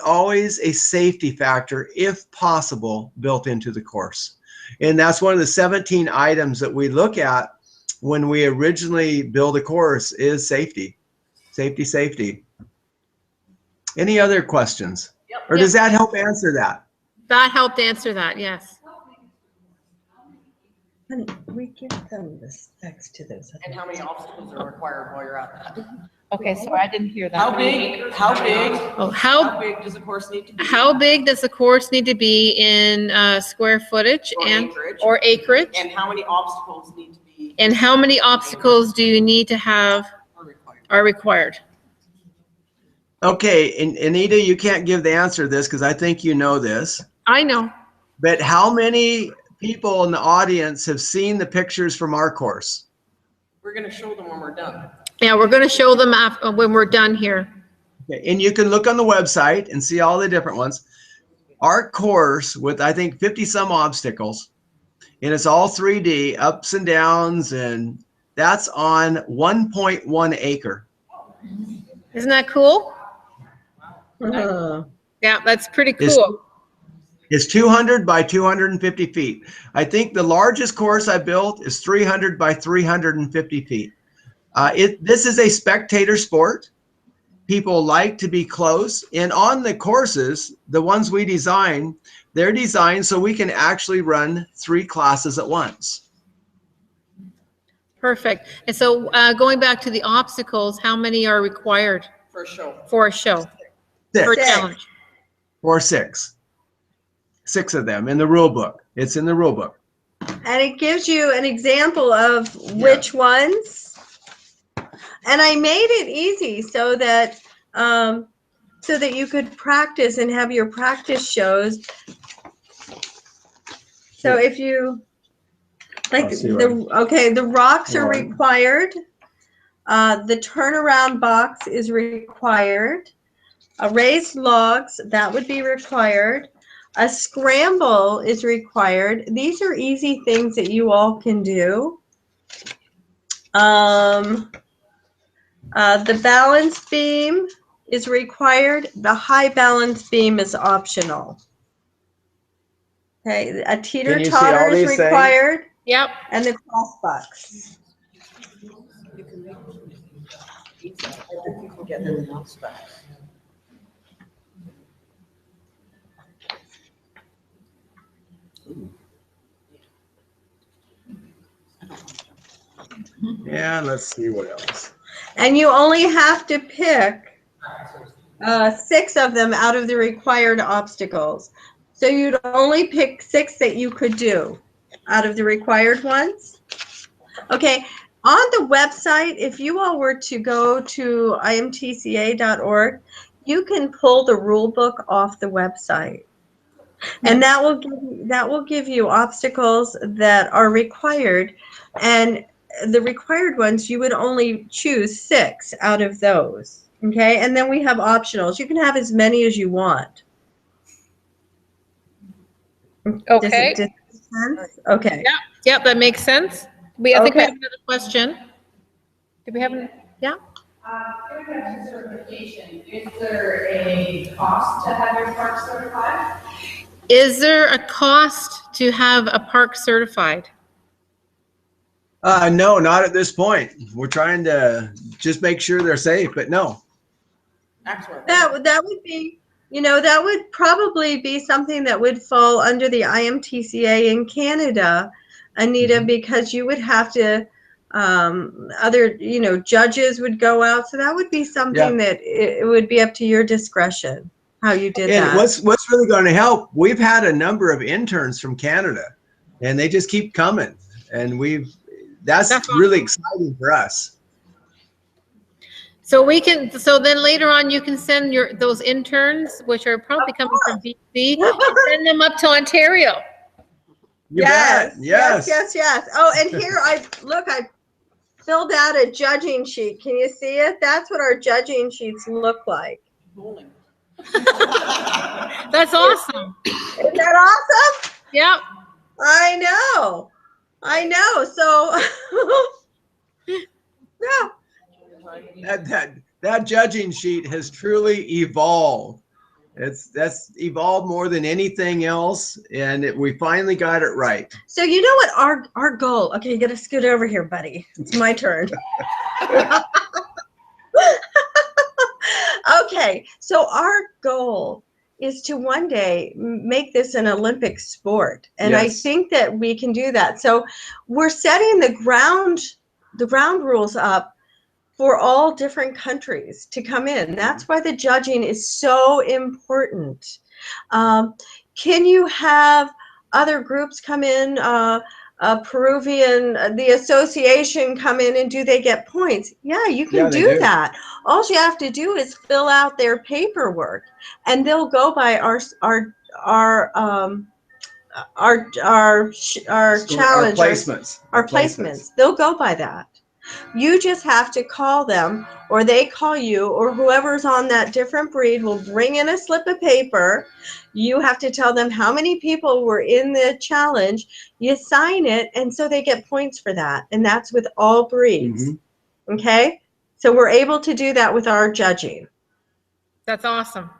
always a safety factor, if possible, built into the course. And that's one of the 17 items that we look at when we originally build a course is safety. Safety, safety. Any other questions? Or does that help answer that? That helped answer that, yes. And we give them the specs to those. And how many obstacles are required while you're at that? Okay, so I didn't hear that. How big Oh, how does the course need to be? How big does the course need to be in square footage Or and acreage. or acreage? And how many obstacles need to be? And how many obstacles do you need to have are required? Okay, and Anita, you can't give the answer to this because I think you know this. I know. But how many people in the audience have seen the pictures from our course? We're gonna show them when we're done. Yeah, we're going to show them after, when we're done here. Okay, and you can look on the website and see all the different ones. Our course with, I think, 50 some obstacles, and it's all 3D, ups and downs, and that's on 1.1 acre. Isn't that cool? Yeah, that's pretty cool. It's 200 by 250 feet. I think the largest course I built is 300 by 350 feet. This is a spectator sport. People like to be close. And on the courses, the ones we design, they're designed so we can actually run 3 classes at once. Perfect. And so going back to the obstacles, how many are required For a show. for a show? 6. For a challenge? Or 6. 6 of them in the rule book. It's in the rule book. And it gives you an example of which ones. And I made it easy so that you could practice and have your practice shows. So if you like the rocks are required. The turnaround box is required. Raised logs, that would be required. A scramble is required. These are easy things that you all can do. The balance beam is required. The high balance beam is optional. Okay, a teeter-totter is required. Yep. And the crossbucks. You can get them in back. Yeah, let's see what else. And you only have to pick 6 of them out of the required obstacles. So you'd only pick 6 that you could do out of the required ones. Okay, on the website, if you all were to go to imtca.org, you can pull the rule book off the website. And that will give you obstacles that are required. And the required ones, you would only choose 6 out of those. Okay, and then we have optionals. You can have as many as you want. Okay. Does it make sense? Okay. Yeah. Yep, that makes sense. I think we have another question. Do we have yeah? Going back to certification, is there a cost to have your park certified? Is there a cost to have a park certified? No, not at this point. We're trying to just make sure they're safe, but no. Excellent. That would be, that would probably be something that would fall under the IMTCA in Canada, Anita, because you would have to, other, judges would go out. So that would be something that it would be up to your discretion how you did that. And what's really going to help, we've had a number of interns from Canada and they just keep coming. And that's really exciting for us. So then later on you can send those interns, which are probably coming from BC, send them up to Ontario. Yes. Oh, and here I filled out a judging sheet. Can you see it? That's what our judging sheets look like. That's awesome. Isn't that awesome? Yep. I know. So yeah. That judging sheet has truly evolved. That's evolved more than anything else, and we finally got it right. So you know what our goal? Okay, you got to scoot over here, buddy. It's my turn. Okay, so our goal is to one day make this an Olympic sport. And I Yes. think that we can do that. So we're setting the ground rules up for all different countries to come in. That's why the judging is so important. Can you have other groups come in, Peruvian, the association come in, and do they get points? Yeah, you can Yeah, they do do. that. All you have to do is fill out their paperwork, and they'll go by our challenge, placements. our placements. They'll go by that. You just have to call them, or they call you, or whoever's on that different breed will bring in a slip of paper. You have to tell them how many people were in the challenge. You sign it, and so they get points for that. And that's with all breeds. Mm-hmm. Okay? So we're able to do that with our judging. That's awesome.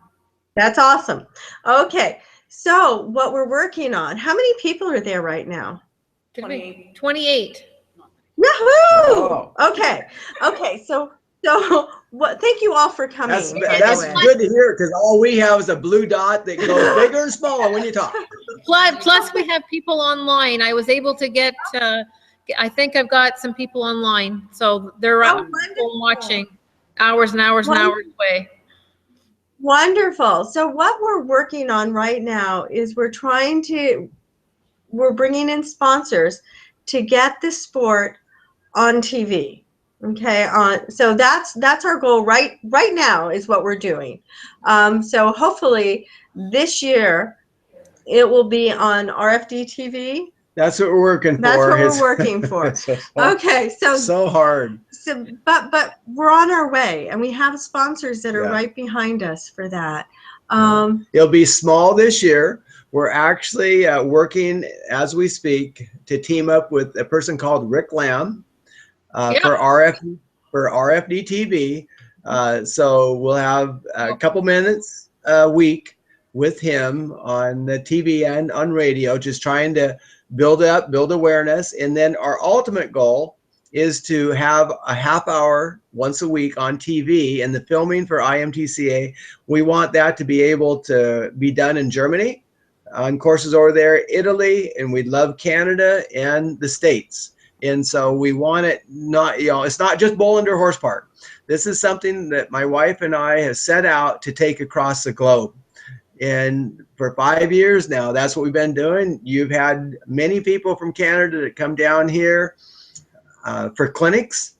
That's awesome. Okay. So what we're working on, how many people are there right now? 28. Yahoo! Oh. Okay. So what? Thank you all for coming. That's by the that's way. good to hear, because all we have is a blue dot that goes bigger and smaller when you talk. Plus, we have people online. I was able to get, I think I've got some people online. So they're Oh, up wonderful. watching hours and hours and hours away. Wonderful. So what we're working on right now is we're bringing in sponsors to get the sport on TV. Okay, so that's our goal right now, is what we're doing. So hopefully this year it will be on RFD TV. That's what we're working for. That's what we're working for. Okay, so hard. So, but we're on our way, and we have sponsors that are Yeah. right behind us for that. It'll be small this year. We're actually working as we speak to team up with a person called Rick Lamb for RFD TV. So we'll have a couple minutes a week with him on the TV and on radio, just trying to build awareness. And then our ultimate goal is to have a half hour once a week on TV, and the filming for IMTCA. We want that to be able to be done in Germany, on courses over there, Italy, and we'd love Canada and the States. And so we want it not, it's not just Bolender Horse Park. This is something that my wife and I have set out to take across the globe. And for 5 years now, that's what we've been doing. You've had many people from Canada that come down here for clinics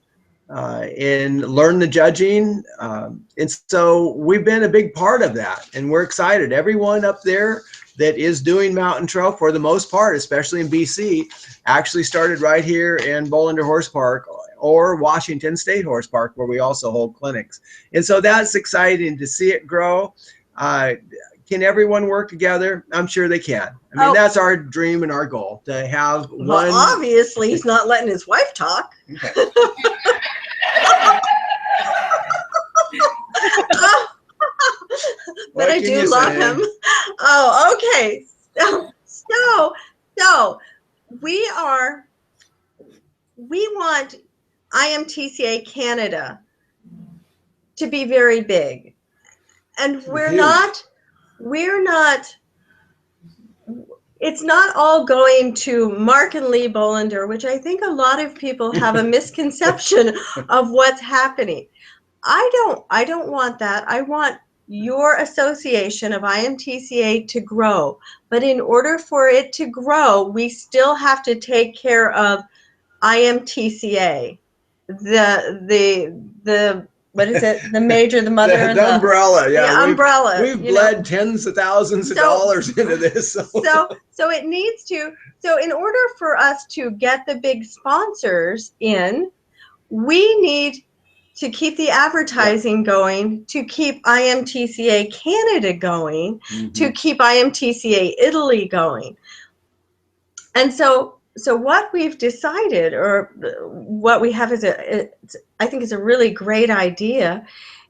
and learn the judging. And so we've been a big part of that, and we're excited. Everyone up there that is doing mountain trail, for the most part, especially in BC, actually started right here in Bolender Horse Park or Washington State Horse Park, where we also hold clinics. And so that's exciting to see it grow. Can everyone work together? I'm sure they can. I mean, that's our dream and our goal, to have one. Well, obviously, he's not letting his wife talk. Okay. But I do love him. Oh, okay. So we want IMTCA Canada to be very big, and we're not. It's not all going to Mark and Lee Bolender, which I think a lot of people have a misconception of what's happening. I don't want that. I want your association of IMTCA to grow. But in order for it to grow, we still have to take care of IMTCA, the what is it? The major, the mother, the and umbrella. Yeah, the umbrella. We've bled tens of thousands of dollars into this. So it needs to. So in order for us to get the big sponsors in, we need to keep the advertising going, to keep IMTCA Canada going, to keep IMTCA Italy going. And so what we've decided, or what we have is I think is a really great idea,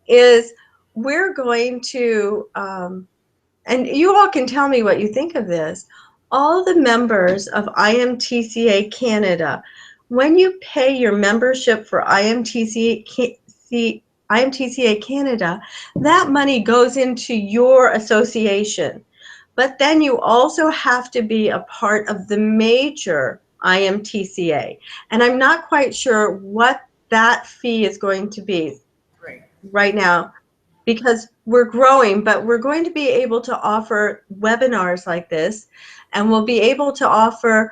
is we're going to, and you all can tell me what you think of this, all the members of IMTCA Canada, when you pay your membership for IMTCA IMTCA Canada, that money goes into your association. But then you also have to be a part of the major IMTCA. And I'm not quite sure what that fee is going to be right now, because we're growing, but we're going to be able to offer webinars like this, and we'll be able to offer,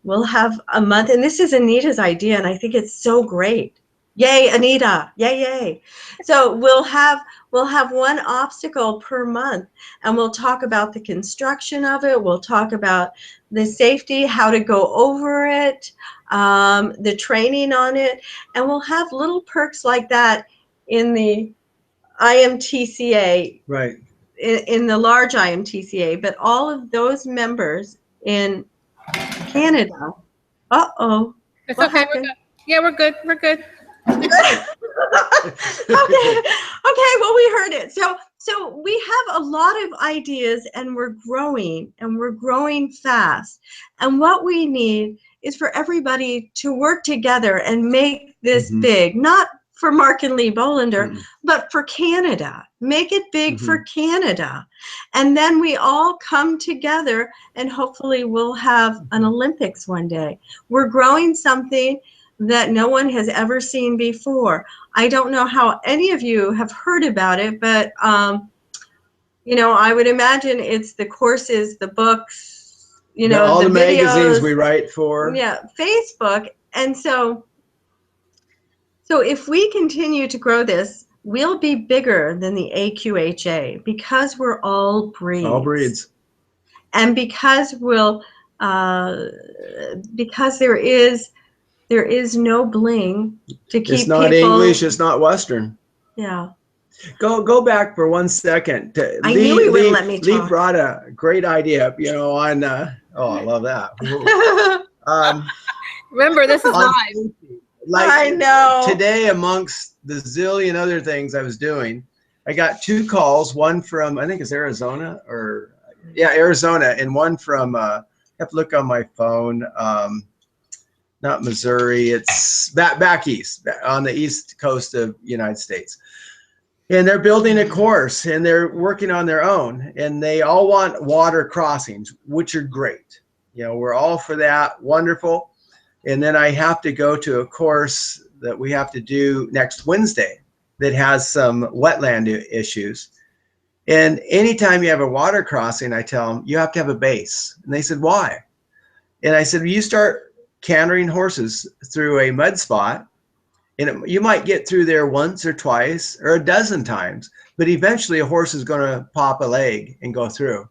we'll have a month, and this is Anita's idea, and I think it's so great. Yay, Anita, yay, yay. So we'll have one obstacle per month, and we'll talk about the construction of it, we'll talk about the safety, how to go over it, the training on it, and we'll have little perks like that in the IMTCA, Right. in the large IMTCA, but all of those members in Canada, uh-oh. It's What okay, we're happened? good. Yeah, we're good, we're good. Okay, well, we heard it. So we have a lot of ideas, and we're growing fast. And what we need is for everybody to work together and make this big, not for Mark and Lee Bolender, but for Canada. Make it big for Canada. And then we all come together, and hopefully we'll have an Olympics one day. We're growing something that no one has ever seen before. I don't know how any of you have heard about it, but you know, I would imagine it's the courses, the books, you know, all the videos, magazines we write for. yeah, Facebook. And so if we continue to grow this, we'll be bigger than the AQHA, because we're all breeds. All breeds. And because because there is no bling to keep It's not people, English, it's not Western. yeah. Go back for 1 second. I knew he wouldn't let me Lee talk. brought a great idea up, you know, on, oh, I love that. Remember, this is On live. safety. Like I know. today, amongst the zillion other things I was doing, I got 2 calls, one from, I think it's Arizona, or yeah, Arizona, and one from, I have to look on my phone, not Missouri, it's back east, on the east coast of United States. And they're building a course, and they're working on their own, and they all want water crossings, which are great. You know, we're all for that, wonderful. And then I have to go to a course that we have to do next Wednesday that has some wetland issues. And anytime you have a water crossing, I tell them, you have to have a base. And they said, why? And I said, you start cantering horses through a mud spot, and you might get through there once or twice or a dozen times, but eventually a horse is going to pop a leg and go through.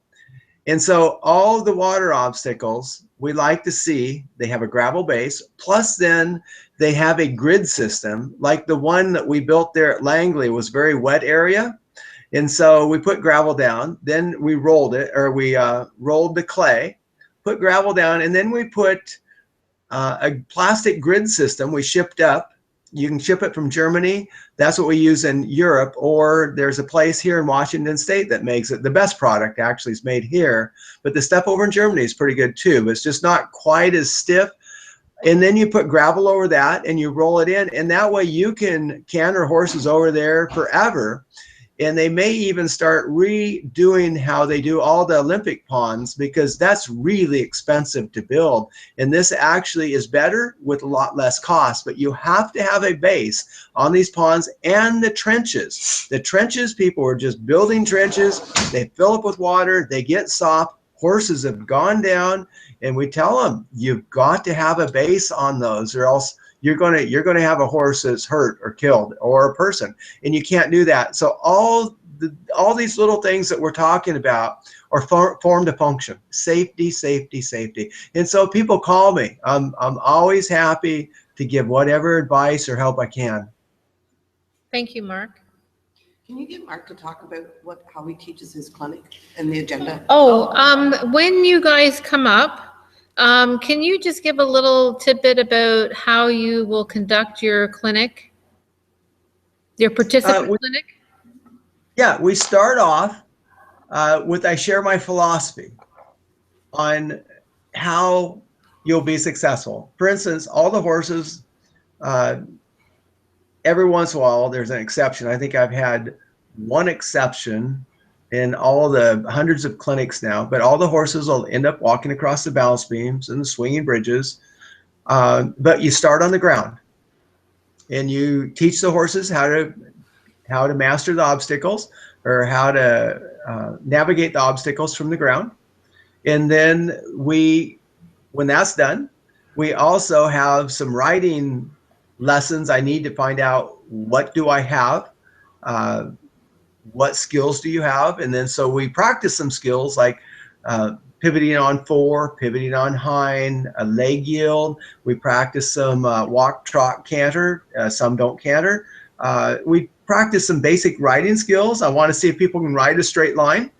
And so all the water obstacles, we like to see they have a gravel base, plus then they have a grid system, like the one that we built there at Langley was very wet area. And so we put gravel down, then we rolled it, or we rolled the clay, put gravel down, and then we put a plastic grid system we shipped up. You can ship it from Germany. That's what we use in Europe, or there's a place here in Washington State that makes it. The best product actually is made here, but the stuff over in Germany is pretty good too, but it's just not quite as stiff. And then you put gravel over that and you roll it in, and that way you can canter horses over there forever. And they may even start redoing how they do all the Olympic ponds, because that's really expensive to build. And this actually is better with a lot less cost, but you have to have a base on these ponds and the trenches. The trenches, people are just building trenches. They fill up with water, they get soft. Horses have gone down, and we tell them, you've got to have a base on those, or else you're going to have a horse that's hurt or killed, or a person, and you can't do that. So all these little things that we're talking about are formed to function. Safety, safety, safety. And so people call me. I'm always happy to give whatever advice or help I can. Thank you, Mark. Can you get Mark to talk about how he teaches his clinic and the agenda? Oh, when you guys come up, can you just give a little tidbit about how you will conduct your clinic, your participant clinic? Yeah, we start off with, I share my philosophy on how you'll be successful. For instance, all the horses every once in a while, there's an exception. I think I've had one exception in all the hundreds of clinics now, but all the horses will end up walking across the balance beams and the swinging bridges. But you start on the ground and you teach the horses how to master the obstacles, or how to navigate the obstacles from the ground. And then when that's done, we also have some riding lessons. I need to find out, what do I have? What skills do you have? And then so we practice some skills like pivoting on fore, pivoting on hind, a leg yield. We practice some walk, trot, canter. Some don't canter. We practice some basic riding skills. I want to see if people can ride a straight line.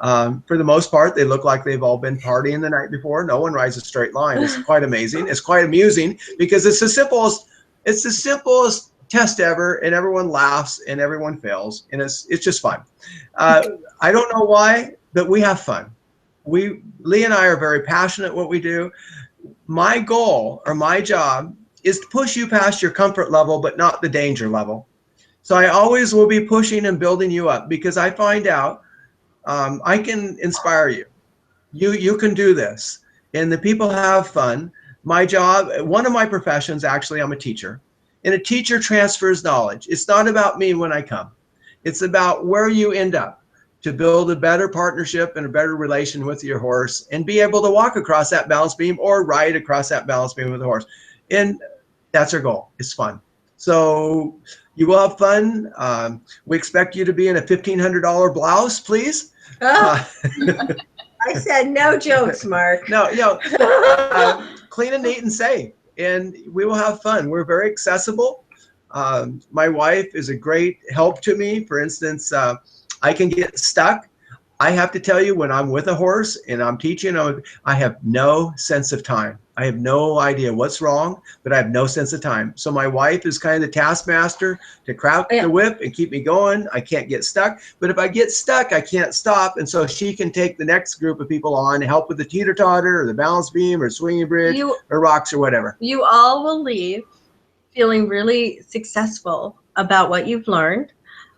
For the most part, they look like they've all been partying the night before. No one rides a straight line. It's quite amazing. It's quite amusing because it's the simplest test ever, and everyone laughs and everyone fails, and it's just fun. I don't know why, but we have fun. Lee and I are very passionate at what we do. My goal, or my job, is to push you past your comfort level, but not the danger level. So I always will be pushing and building you up, because I find out I can inspire you. You can do this, and the people have fun. My job, one of my professions, actually, I'm a teacher, and a teacher transfers knowledge. It's not about me when I come. It's about where you end up, to build a better partnership and a better relation with your horse, and be able to walk across that balance beam or ride across that balance beam with the horse. And that's our goal. It's fun. So you will have fun. We expect you to be in a $1,500 blouse, please. I said no jokes, Mark. No, clean and neat and safe, and we will have fun. We're very accessible. My wife is a great help to me. For instance, I can get stuck. I have to tell you, when I'm with a horse and I'm teaching, I have no sense of time. I have no idea what's wrong, but I have no sense of time. So my wife is kind of the taskmaster to crack the whip and keep me going. I can't get stuck, but if I get stuck, I can't stop. And so she can take the next group of people on to help with the teeter-totter or the balance beam or swinging bridge or rocks or whatever. You all will leave feeling really successful about what you've learned.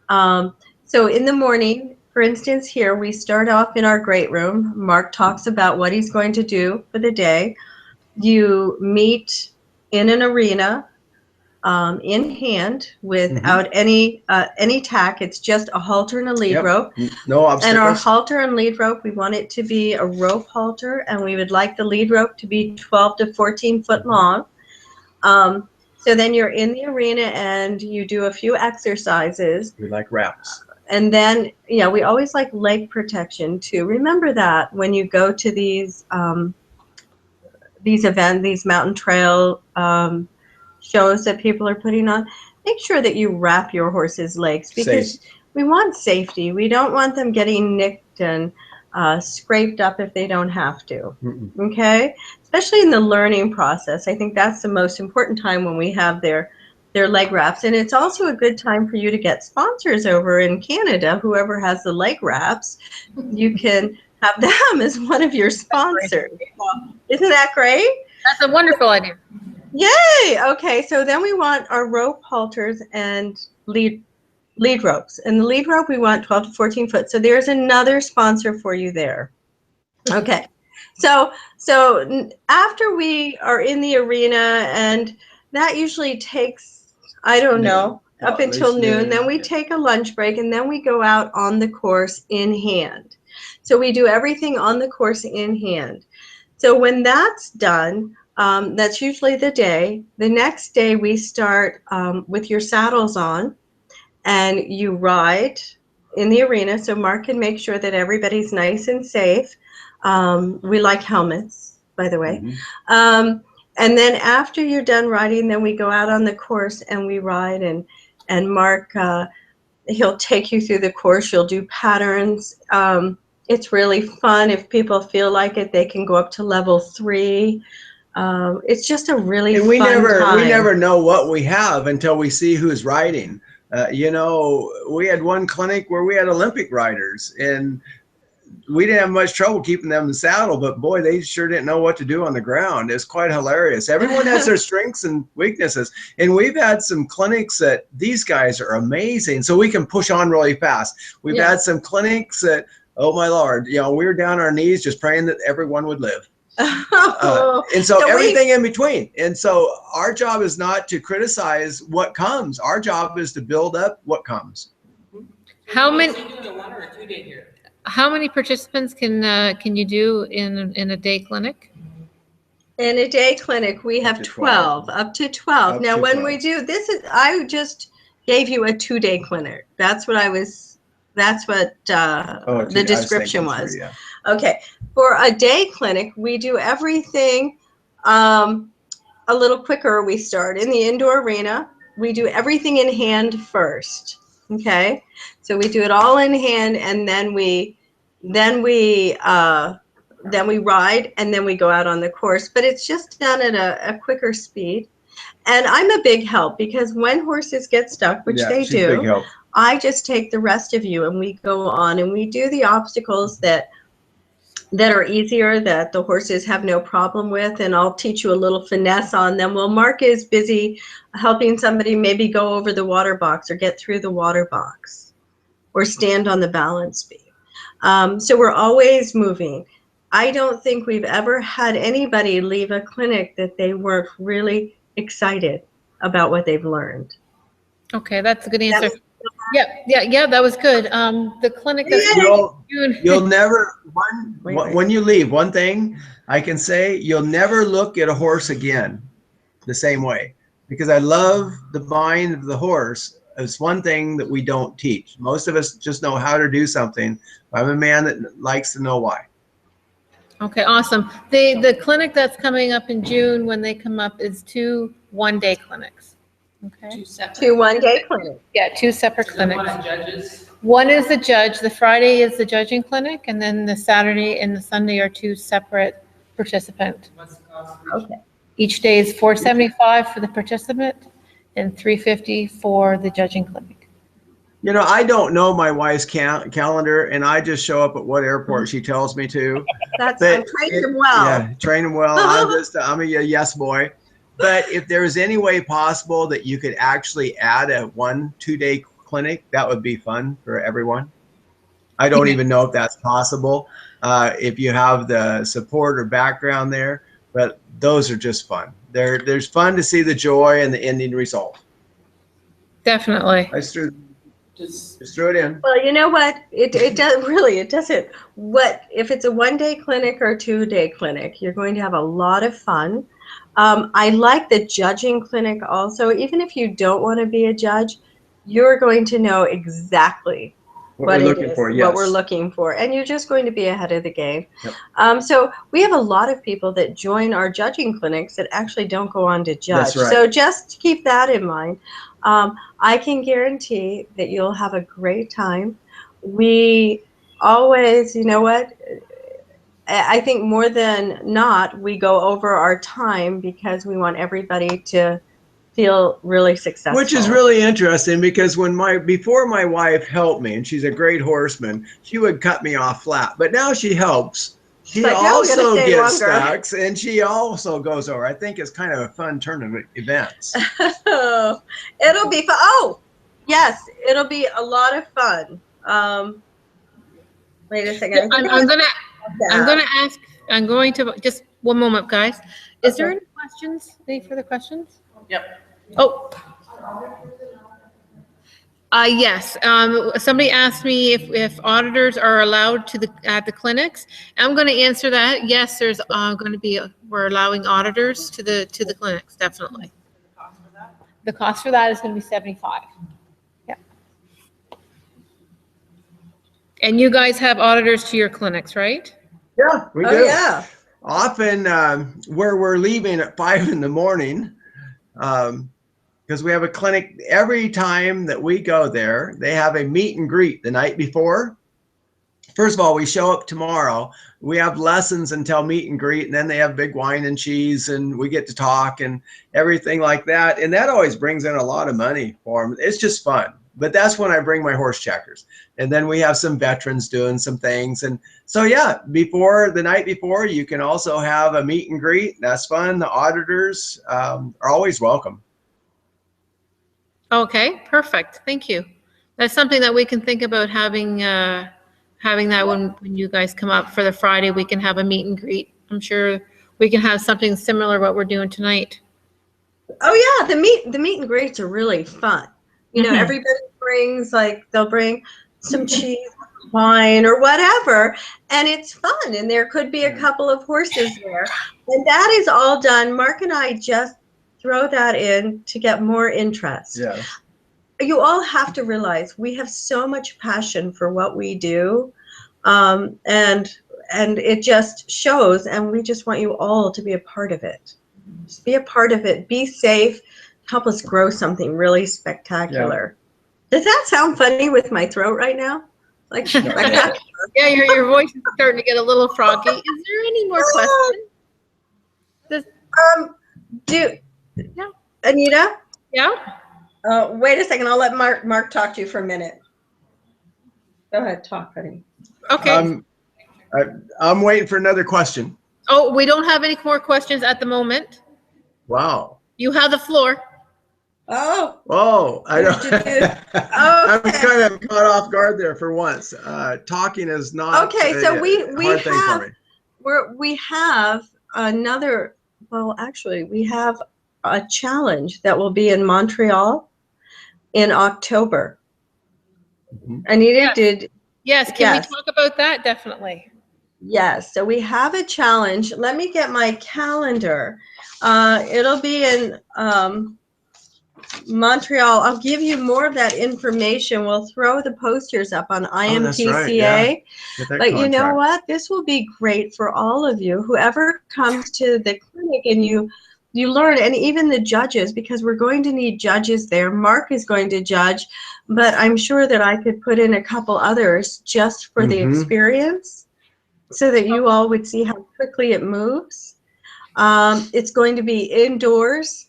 So in the morning, for instance, here we start off in our great room. Mark talks about what he's going to do for the day. You meet in an arena in hand without any tack. It's just a halter and a lead rope. No obstacles. And our halter and lead rope, we want it to be a rope halter, and we would like the lead rope to be 12 to 14 foot long. So then you're in the arena and you do a few exercises. We like wraps. And then, we always like leg protection too. Remember that when you go to these events, these mountain trail shows that people are putting on, make sure that you wrap your horse's legs, because we want safety. We don't want them getting nicked and scraped up if they don't have to. Okay? Especially in the learning process. I think that's the most important time, when we have their leg wraps. And it's also a good time for you to get sponsors over in Canada. Whoever has the leg wraps, you can have them as one of your sponsors. Isn't that great? That's a wonderful idea. Yay! Okay, so then we want our rope halters and lead ropes. And the lead rope, we want 12 to 14 foot. So there's another sponsor for you there. Okay. So after we are in the arena, and that usually takes, I don't know, up until noon. Then we take a lunch break, and then we go out on the course in hand. So we do everything on the course in hand. So when that's done, that's usually the day. The next day we start with your saddles on, and you ride in the arena. So Mark can make sure that everybody's nice and safe. We like helmets, by the way. And then after you're done riding, then we go out on the course and we ride, and Mark, he'll take you through the course. You'll do patterns. It's really fun. If people feel like it, they can go up to level 3. It's just a really fun time. We never know what we have until we see who's riding. We had one clinic where we had Olympic riders, and we didn't have much trouble keeping them in the saddle, but boy, they sure didn't know what to do on the ground. It's quite hilarious. Everyone has their strengths and weaknesses. And we've had some clinics that these guys are amazing. So we can push on really fast. We've had some clinics that, oh my Lord, you know, we were down on our knees just praying that everyone would live. And so everything in between. And so our job is not to criticize what comes. Our job is to build up what comes. How many? Is he doing a 1 or a 2 day here? How many participants can you do in a day clinic? In a day clinic, we have 12, up to 12. Now, when we do this, I just gave you a 2-day clinic. That's what the description was. Okay, for a day clinic, we do everything a little quicker. We start in the indoor arena. We do everything in hand first. Okay, so we do it all in hand, and then we ride, and then we go out on the course. But it's just done at a quicker speed. And I'm a big help, because when horses get stuck, which they do, I just take the rest of you and we go on and we do the obstacles that are easier, that the horses have no problem with, and I'll teach you a little finesse on them. Well, Mark is busy helping somebody maybe go over the water box or get through the water box or stand on the balance beam. So we're always moving. I don't think we've ever had anybody leave a clinic that they weren't really excited about what they've learned. Okay, that's a good answer. Yeah, that was good. The clinic that's you'll never, when you leave, one thing I can say, you'll never look at a horse again the same way, because I love the mind of the horse. It's one thing that we don't teach. Most of us just know how to do something. I'm a man that likes to know why. Okay, awesome. The clinic that's coming up in June, when they come up, is 2 one-day clinics. Okay. 2 one-day clinics. Yeah, 2 separate clinics. One of judges. One is the judge. The Friday is the judging clinic, and then the Saturday and the Sunday are 2 separate participant. What's the cost? Okay. Each day is $475 for the participant and $350 for the judging clinic. You know, I don't know my wife's calendar, and I just show up at what airport she tells me to. I'm trained him well. Yeah, train him well. I'm a yes boy. But if there's any way possible that you could actually add a 1-2-day clinic, that would be fun for everyone. I don't even know if that's possible, if you have the support or background there, but those are just fun. There's fun to see the joy and the ending result. Definitely. Just throw it in. Well, you know what? It doesn't. If it's a 1-day clinic or a 2-day clinic, you're going to have a lot of fun. I like the judging clinic also. Even if you don't want to be a judge, you're going to know exactly what we're looking for, and you're just going to be ahead of the game. Yep. So we have a lot of people that join our judging clinics that actually don't go on to judge. That's right. So just keep that in mind. I can guarantee that you'll have a great time. We always, you know what? I think more than not, we go over our time because we want everybody to feel really successful. Which is really interesting, because before my wife helped me, and she's a great horseman, she would cut me off flat. But now she helps. She also gets stocks, and she also goes over. I think it's kind of a fun tournament events. It'll be fun. Oh, yes, it'll be a lot of fun. Wait a second. I'm going to just one moment, guys. Is there any questions? Any further questions? Yep. Oh. Yes. Somebody asked me if auditors are allowed at the clinics. I'm going to answer that. Yes, there's going to be. We're allowing auditors to the clinics, definitely. The cost for that is going to be $75. Yeah. And you guys have auditors to your clinics, right? Yeah, we do. Oh, yeah. Often where we're leaving at 5 in the morning, because we have a clinic every time that we go there, they have a meet and greet the night before. First of all, we show up tomorrow. We have lessons until meet and greet, and then they have big wine and cheese, and we get to talk and everything like that. And that always brings in a lot of money for them. It's just fun. but that's when I bring my horse checkers. And then we have some veterans doing some things. And so, yeah, before the night before, you can also have a meet and greet. That's fun. The auditors are always welcome. Okay, perfect. Thank you. That's something that we can think about having that when you guys come up for the Friday, we can have a meet and greet. I'm sure we can have something similar what we're doing tonight. Oh yeah, the meet and greets are really fun. You know, everybody brings, like, they'll bring some cheese, wine, or whatever, and it's fun. And there could be a couple of horses there, and that is all done. Mark and I just throw that in to get more interest. Yes. You all have to realize we have so much passion for what we do, and it just shows. And we just want you all to be a part of it. Just be a part of it. Be safe. Help us grow something really spectacular. Yeah. Does that sound funny with my throat right now? Like, yeah, your voice is starting to get a little froggy. Is there any more questions? Yeah. Anita? Yeah. Wait a second. I'll let Mark talk to you for a minute. Go ahead, talk, honey. Okay. I'm waiting for another question. Oh, we don't have any more questions at the moment. Wow. You have the floor. Oh, I don't. I was kind of caught off guard there for once. Talking is not okay. So we have another. Well, actually, we have a challenge that will be in Montreal in October. Anita, yes. Can we talk about that? Definitely. Yes. So we have a challenge. Let me get my calendar. It'll be in Montreal. I'll give you more of that information. We'll throw the posters up on IMTCA. That's right, yeah. But you know what? This will be great for all of you. Whoever comes to the clinic and you learn, and even the judges, because we're going to need judges there. Mark is going to judge, but I'm sure that I could put in a couple others just for the experience, so that you all would see how quickly it moves. It's going to be indoors.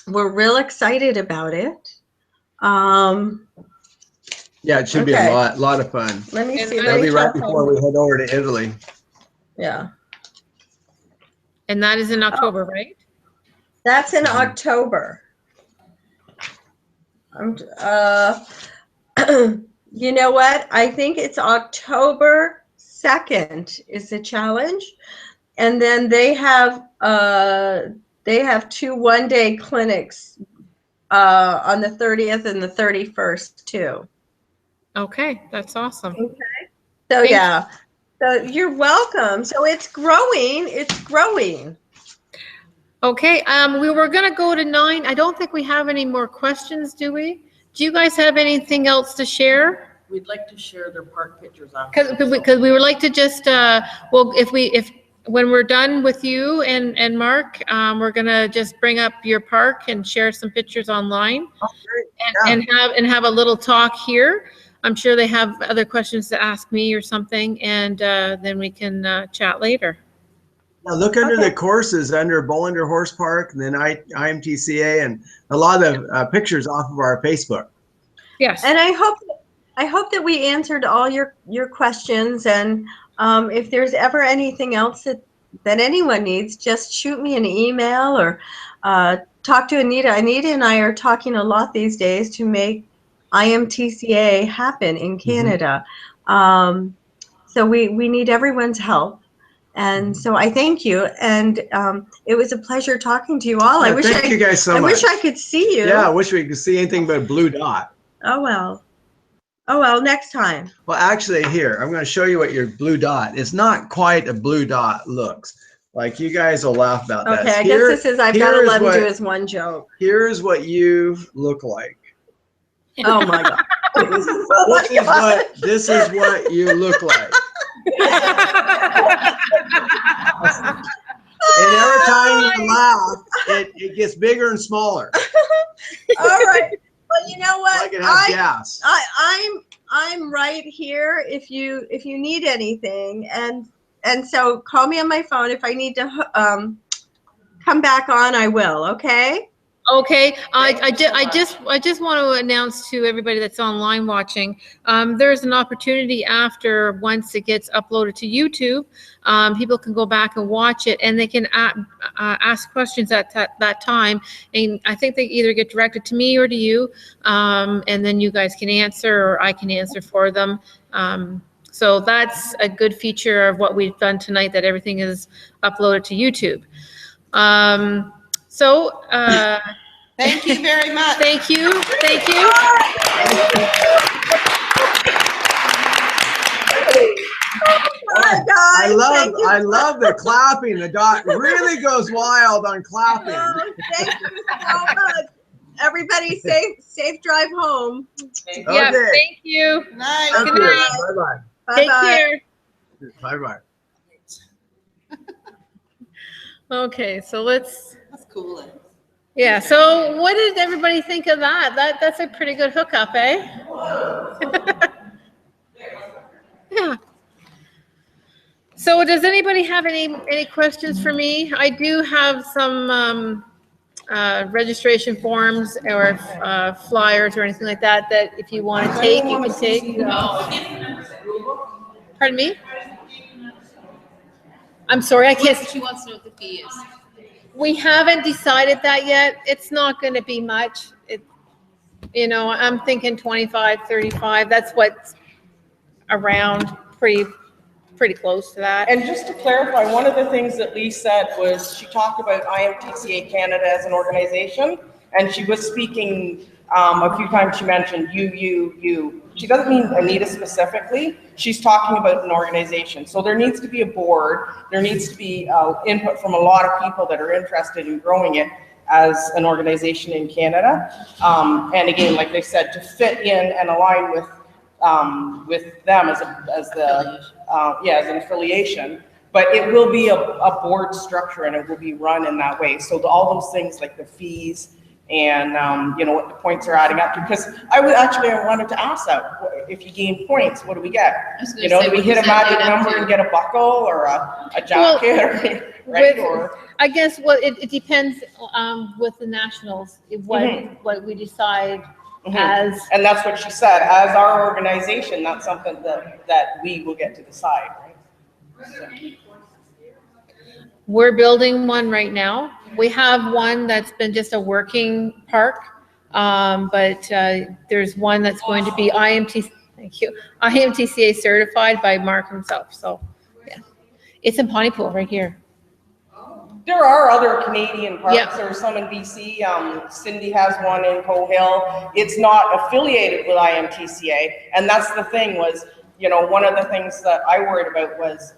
We're real excited about it. Yeah, it should be a lot of fun. Let me see. That'll be right before we head over to Italy. Yeah. And that is in October, right? That's in October. You know what? I think it's October 2nd is the challenge. And then they have 2 one-day clinics on the 30th and the 31st too. Okay, that's awesome. Okay. So yeah. So you're welcome. So it's growing. It's growing. Okay. We were gonna go to 9. I don't think we have any more questions, do we? Do you guys have anything else to share? We'd like to share their park pictures after. Because we would like to just well, if when we're done with you and Mark, we're gonna just bring up your park and share some pictures online, and have a little talk here. I'm sure they have other questions to ask me or something, and then we can chat later. Now look under the courses under Bolender Horse Park, and then IMTCA, and a lot of pictures off of our Facebook. Yes. And I hope that we answered all your questions. And if there's ever anything else that anyone needs, just shoot me an email or talk to Anita. Anita and I are talking a lot these days to make IMTCA happen in Canada. So we need everyone's help. And so I thank you. And it was a pleasure talking to you all. Yeah, thank you guys so much. I wish I could see you. Yeah, I wish we could see anything but a blue dot. Oh, well. Oh, well, next time. Well, actually, here, I'm going to show you what your blue dot is. Not quite a blue dot looks. Like, you guys will laugh about that. Okay, I guess this is, I've got to let him do his one joke. Here's what you look like. Oh, my God. This is what you look like. And every time you laugh, it gets bigger and smaller. All right. Well, you know what? Like it has gas. I'm right here if you need anything, and so call me on my phone if I need to come back on. I will. Okay. Okay, I just want to announce to everybody that's online watching, there's an opportunity after, once it gets uploaded to YouTube, people can go back and watch it, and they can ask questions at that time, and I think they either get directed to me or to you, and then you guys can answer, or I can answer for them. So that's a good feature of what we've done tonight, that everything is uploaded to YouTube. Thank you very much. Thank you. Thank you. I love the clapping. The dot really goes wild on clapping. Oh, thank you so much. Everybody safe drive home. Yeah, thank you. Nice. Good night. Bye-bye. Take care. Bye-bye. Okay, so let's, That's cool. yeah, so what did everybody think of that? That's a pretty good hookup, eh? Yeah. So does anybody have any questions for me? I do have some registration forms or flyers or anything like that, that if you want to take, you can take. Pardon me? I'm sorry, I can't. She wants to know what the fee is. We haven't decided that yet. It's not going to be much. I'm thinking 25, 35. That's what's around, pretty close to that. And just to clarify, one of the things that Lee said was, she talked about IMTCA Canada as an organization, and she was speaking, a few times she mentioned you. She doesn't mean Anita specifically, she's talking about an organization. So there needs to be a board, there needs to be input from a lot of people that are interested in growing it as an organization in Canada. And again, like they said, to fit in and align with them as an affiliation, but it will be a board structure, and it will be run in that way. So all those things like the fees and what the points are adding up to, because I wanted to ask that, if you gain points, what do we get? Do we hit a magic number and get a buckle or a jacket, right? I guess it depends with the nationals, what we decide. As, and that's what she said, as our organization, that's something that we will get to decide, right? We're building one right now. We have one that's been just a working park, but there's one that's going to be IMTCA certified by Mark himself. So yeah, it's in Pontypool right here. There are other Canadian parks. Yeah. There's some in BC. Cindy has one in Cohill. It's not affiliated with IMTCA, and that's the thing was, one of the things that I worried about was,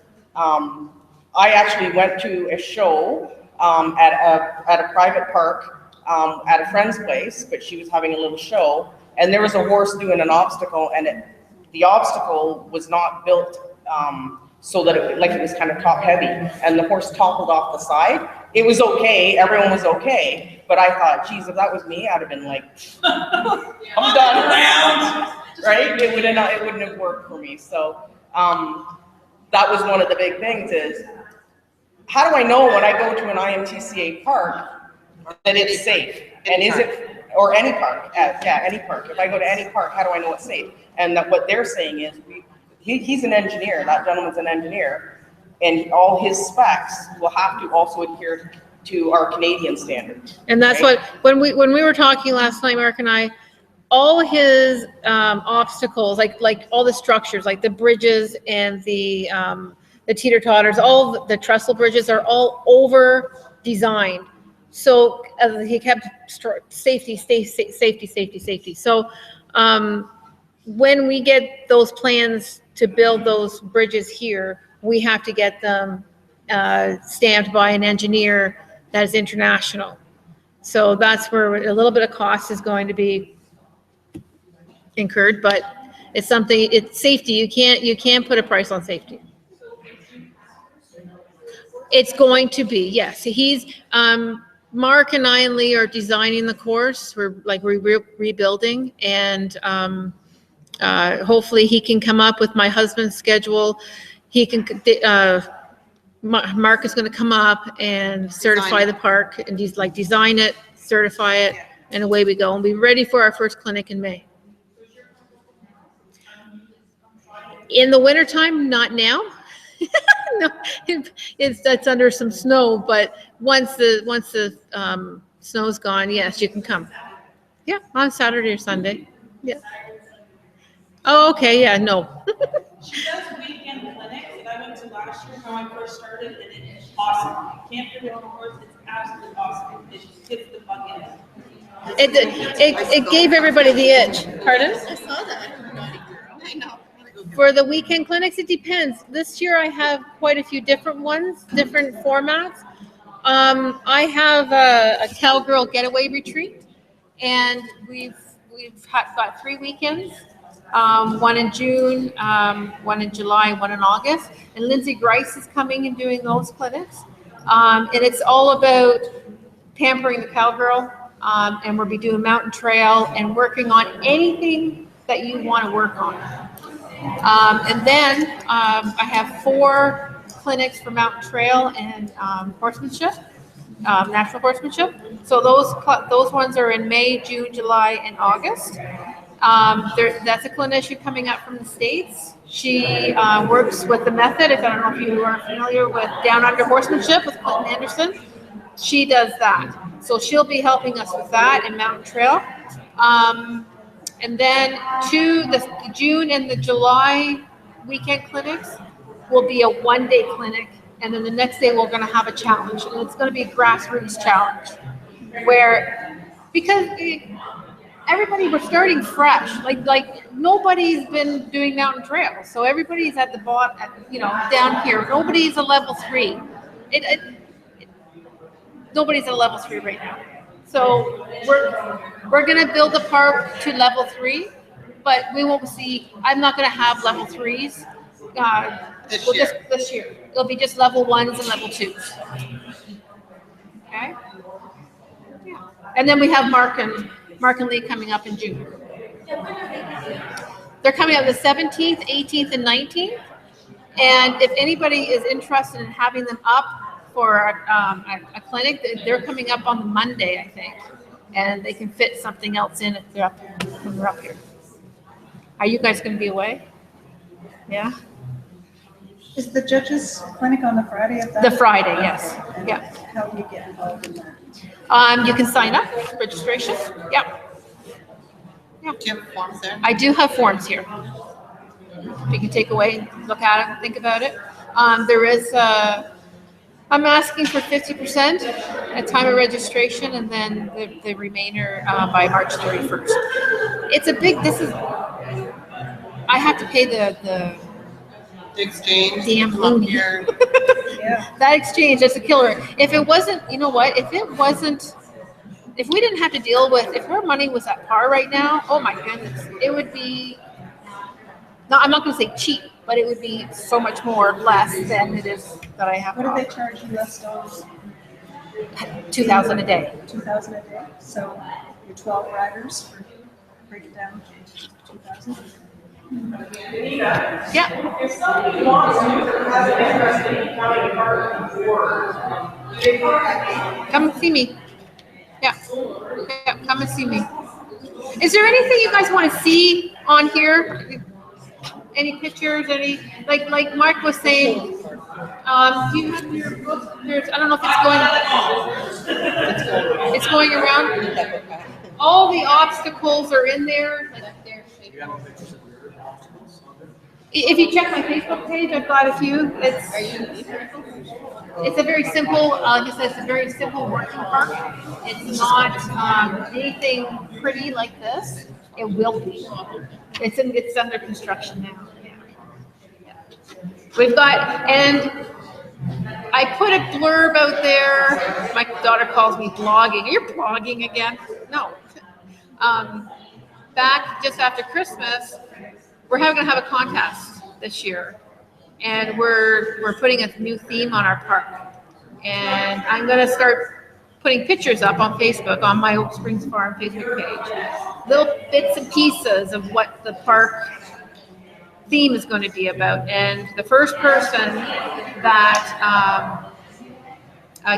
I actually went to a show at a private park at a friend's place, but she was having a little show, and there was a horse doing an obstacle, and the obstacle was not built so that it was kind of top heavy, and the horse toppled off the side. It was okay, everyone was okay, but I thought, geez, if that was me, I'd have been like, I'm done around, right? It wouldn't have worked for me. So that was one of the big things is, how do I know when I go to an IMTCA park that it's safe? And is it, or any park, any park. If I go to any park, how do I know it's safe? And that what they're saying is, he's an engineer, that gentleman's an engineer, and all his specs will have to also adhere to our Canadian standards. And that's right? when we were talking last night, Mark and I, all his obstacles, like all the structures, like the bridges and the teeter-totters, all the trestle bridges are all over designed. So he kept safety. So when we get those plans to build those bridges here, we have to get them stamped by an engineer that is international. So that's where a little bit of cost is going to be incurred, but it's something, it's safety. You can't put a price on safety. It's going to be, yes. He's, Mark and I and Lee are designing the course. We're rebuilding, and hopefully he can come up with my husband's schedule. He can, Mark is going to come up and certify the park and design it, certify it, and away we go. And we'll be ready for our first clinic in May. In the wintertime, not now. No, that's under some snow, but once the snow's gone, yes, you can come. Yeah, on Saturday or Sunday. Yeah. Oh, okay, yeah, no. She does weekend clinics that I went to last year when I first started, and it's awesome. You can't predict the horse, it's absolutely awesome. It just hits the bug in. It gave everybody the itch. Pardon? I saw that. Naughty girl. I know. For the weekend clinics, it depends. This year I have quite a few different ones, different formats. I have a cowgirl getaway retreat, and we've got 3 weekends. One in June, one in July, one in August. And Lindsay Grice is coming and doing those clinics. And it's all about pampering the cowgirl. And we'll be doing mountain trail and working on anything that you want to work on. And then I have 4 clinics for mountain trail and horsemanship, natural horsemanship. So those ones are in May, June, July, and August. That's a clinician coming up from the States. She works with the method. I don't know if you are familiar with Down Under Horsemanship with Clinton Anderson. She does that. So she'll be helping us with that and mountain trail. And then the June and the July weekend clinics will be a 1-day clinic. And then the next day we're going to have a challenge. And it's going to be a grassroots challenge because everybody, we're starting fresh. Like nobody's been doing mountain trail. So everybody's at the bottom, down here. Nobody's a level 3. Nobody's at a level 3 right now. So we're going to build the park to level 3, but we won't see. I'm not going to have level 3s this year. It'll be just level 1s and level 2s. Okay. Yeah. And then we have Mark and Lee coming up in June. They're coming up the 17th, 18th, and 19th. And if anybody is interested in having them up for a clinic, they're coming up on the Monday, I think, and they can fit something else in if they're up here. Are you guys going to be away? Yeah. Is the judges clinic on the Friday of that? The Friday, yes. And Yeah. how do you get involved in that? You can sign up, registration. Yep. Yeah. Do you have forms there? I do have forms here. You can take away and look at it and think about it. There is I'm asking for 50% at time of registration, and then the remainder by March 31st. It's a big. I have to pay the Exchange. damn loan here. That exchange, that's a killer. If it wasn't, you know what? If we didn't have to deal with, if our money was at par right now, oh my goodness, it would be. No, I'm not going to say cheap, but it would be so much less than it is that I have. What do they charge US dollars? $2,000 a day. $2,000 a day. So your 12 riders, break it down. 2,000. Yeah. If somebody wants to have an interest in becoming a part of the board, Come see me. Yeah. Come and see me. Is there anything you guys want to see on here? Any pictures? Any like Mark was saying? Do you have your book? I don't know if it's going around. All the obstacles are in there. If you check my Facebook page, I've got a few. It's a very simple, like I said, it's a very simple working park. It's not anything pretty like this. It will be. It's under construction now. Yeah. We've got, and I put a blurb out there. My daughter calls me blogging. You're blogging again? No. Back just after Christmas, we're going to have a contest this year, and we're putting a new theme on our park. And I'm going to start putting pictures up on Facebook, on my Oak Springs Farm Facebook page. Little bits and pieces of what the park theme is going to be about. And the first person that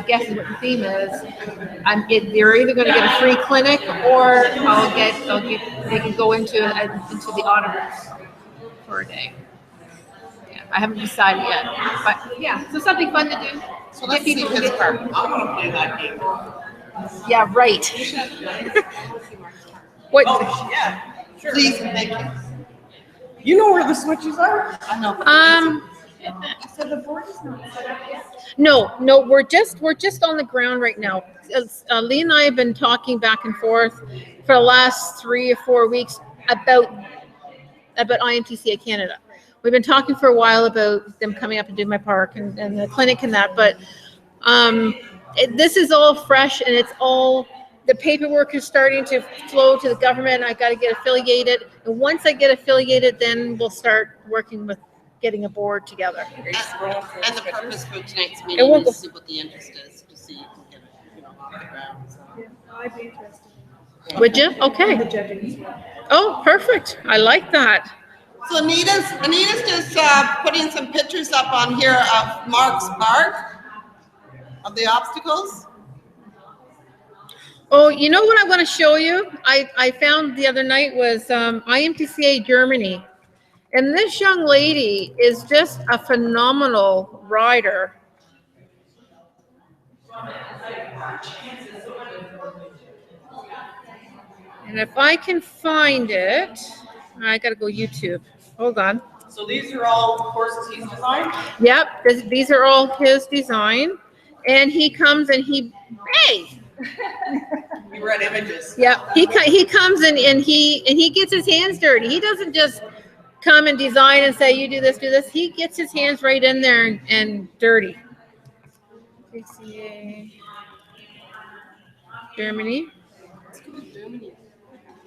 guess what the theme is. They're either going to get a free clinic, or they can go into the auditors for a day. Yeah, I haven't decided yet, but yeah, so something fun to do. So let's see his part. I want to play that game. Yeah, right. What? Oh, yeah. Sure. Please, thank you. You know where the switches are? I know. So the board is not set up yet? No, we're just on the ground right now. Lee and I have been talking back and forth for the last 3 or 4 weeks about IMTCA Canada. We've been talking for a while about them coming up and doing my park and the clinic and that, but this is all fresh, and it's all, the paperwork is starting to flow to the government. I got to get affiliated, and once I get affiliated, then we'll start working with getting a board together. And the purpose for tonight's It meeting won't is to see what the interest is, to see if we can get it, off the ground. So. Yeah, I'd be interested. Would you? The Okay. judging as well. Oh, perfect. I like that. So Anita's just putting some pictures up on here of Mark's park, of the obstacles. Oh, you know what I want to show you? I found the other night was IMTCA Germany. And this young lady is just a phenomenal rider. And if I can find it, I gotta go YouTube. Hold on. So these are all courses he's designed? Yep, these are all his design. And he comes and hey! You read images. Yeah, he comes and he gets his hands dirty. He doesn't just come and design and say, you do this, do this. He gets his hands right in there and dirty. CCA Germany. Germany.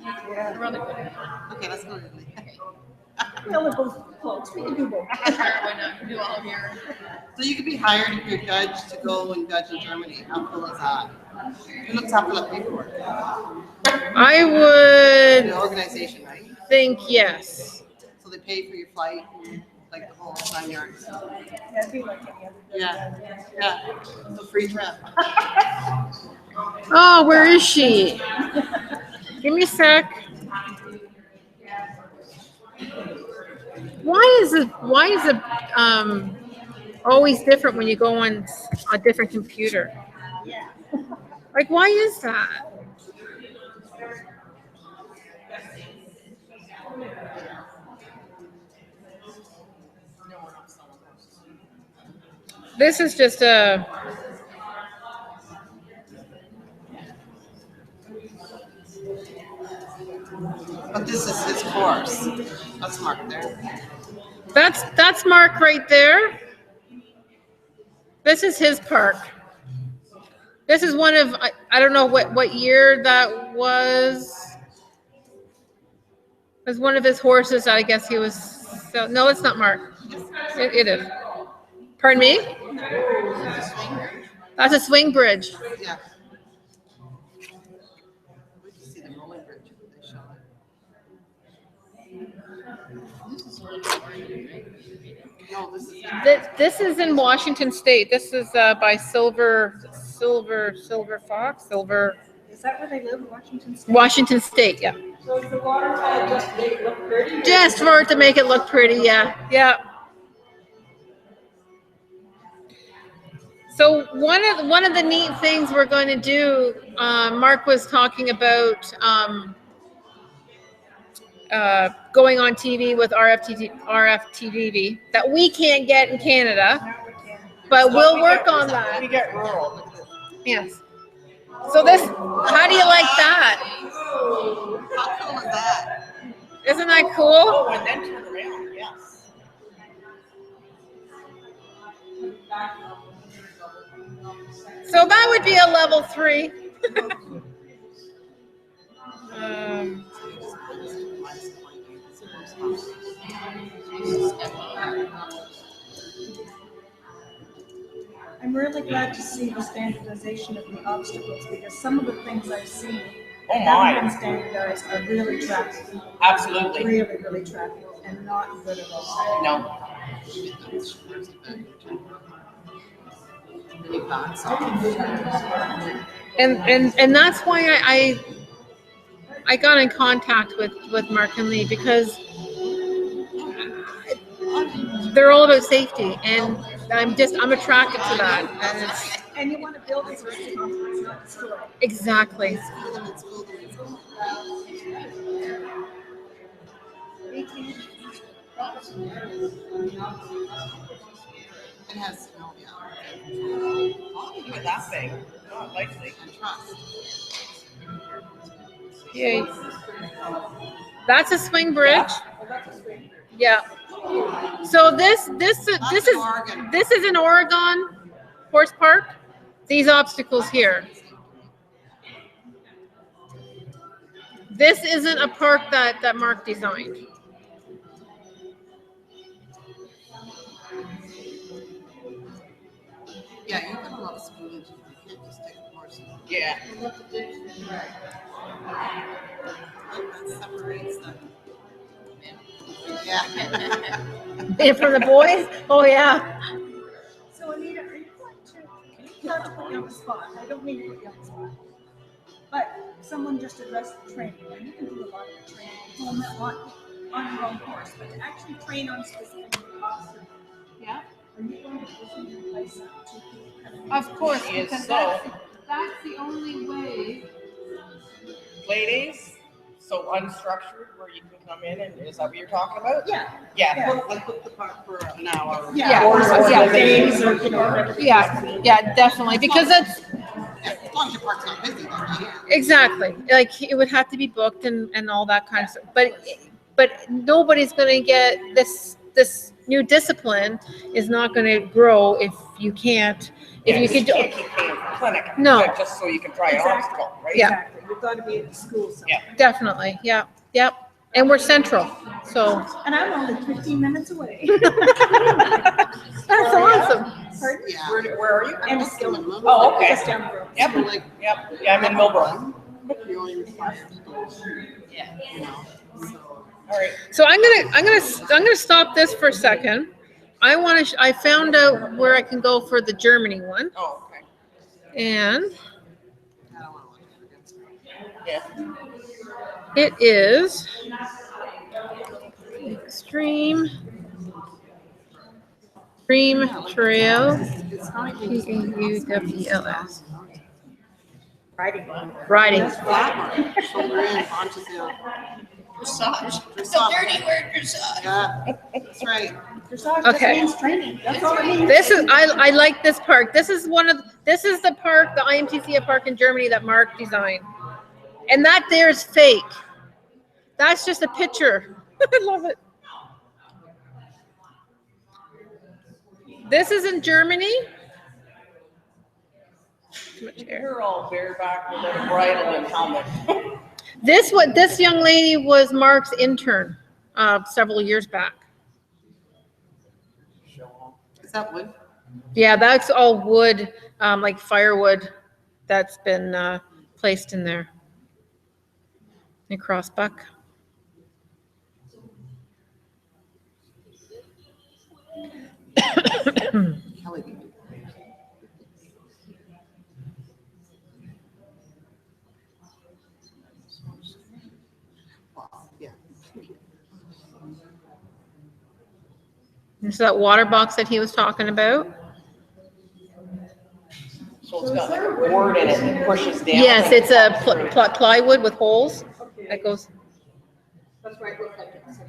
Yeah. Really good. Okay, let's go to Italy. Well, it goes close. We can do both. Why not? Do all here. So you could be hired if you're judge to go and judge in Germany. How cool is that? Who looks after that paperwork? I would The organization, right? think yes. So they pay for your flight, and, like the whole 9 yards. Yeah, it'd be like any other. Yeah. It's a free trip. Oh, where is she? Give me a sec. Why is it always different when you go on a different computer? Like, why is that? This is just a. But this is his course. That's Mark there. That's Mark right there. This is his park. This is one of, I don't know what year that was. It was one of his horses. I guess he was. So, no, it's not Mark. It is. Pardon me? That's a swing bridge. Yeah. We can see the rolling bridge if they show it. No, this is. This is in Washington State. This is by Silver Fox. Is that where they live, in Washington State? Washington State, yeah. So is the waterfall just to make it look pretty? Just for it to make it look pretty, yeah. Yeah. So one of the neat things we're going to do, Mark was talking about going on TV with RFTV that we can't get in Canada, Now we can. but we'll work on that. We get rural. Yes. So this, how do you like that? How cool is that? Isn't that cool? Oh, and then turn around, yes. So that would be a level 3. I'm really glad to see the standardization of the obstacles, because some of the things I've seen Oh, that haven't my. been standardized are really tracking, Absolutely. really tracking, and not good at all. No. Mini pots. And that's why I got in contact with Mark and Lee, because they're all about safety, and I'm attracted to that. And it's And you want to build it so it's not destroyed. exactly. It has no, With that thing, not likely. and trust. Yeah. That's a swing bridge. Yeah. So this is in Oregon Horse Park. These obstacles here. This isn't a park that Mark designed. Yeah, you can a lot of schools. You can't just take a horse. Yeah. That separates them. Yeah. And from the boys? Oh yeah. So Anita, are you going to, not to put you on the spot, I don't mean to put you on the spot, but someone just addressed the training, and you can do a lot of training on your own horse, but to actually train on specific posture. Yeah. Are you going to put in place that to keep? Of course, Yes, because so- that's the only way. Play days, so unstructured, where you can come in and, is that what you're talking about? Yeah. Yeah. Like put the park for an hour. Yeah. Or Yeah. days, or, you know, Yeah, definitely, because that's As long as your park's not busy, then yeah. exactly, like, it would have to be booked and all that kind of stuff. But nobody's gonna get this new discipline is not gonna grow if you can't, if you can't could. keep paying for clinic. No. Just so you can try an Exactly. obstacle, right? Yeah. exactly, you've got to be at the school somewhere. Yeah. Definitely, yeah, yep. And we're central, so And I'm only 15 minutes away. that's awesome. Pardon? Yeah. Where are you? And Let's go in Millbrook. Oh, okay. Just down the road. Yep. So, like, Yep. Yeah, I'm in Millbrook. you only require Yeah. you know, so. All right. So I'm gonna stop this for a second. I found out where I can go for the Germany one, Oh, okay. and I don't want to look at it. Yeah. it is Extreme Trail, It's not even. PAUWLS. Riding. Riding. It's flat mark, shoulder in, haunches in. Dressage. Dressage. dirty word, dressage. Yeah, that's right. Dressage just Okay. means training. That's all it means. This is I like this park. This is the park, the IMTCA park in Germany that Mark designed, and that there's fake. That's just a picture. I love it. This is in Germany. Too much air. You're all bareback with a bridle and helmet. This young lady was Mark's intern several years back. Is that wood? Yeah, that's all wood, like firewood that's been placed in there. And crossbuck. Kelly bean. Wow, yeah. This is that water box that he was talking about. So it's got like a board in it that pushes down. Yes, it's a plywood with holes that goes. That's right, look like it's.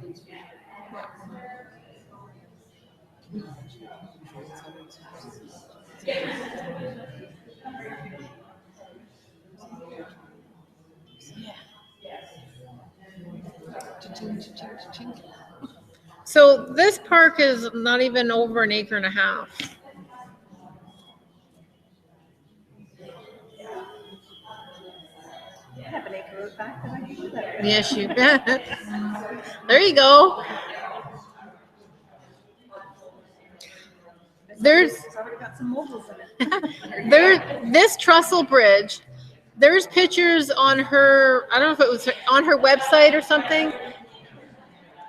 So this park is not even over an acre and a half. I have an acre of back that I can do that. Yes, you bet. There you go. There's It's already got some moguls in it. this trestle bridge. There's pictures on her. I don't know if it was on her website or something.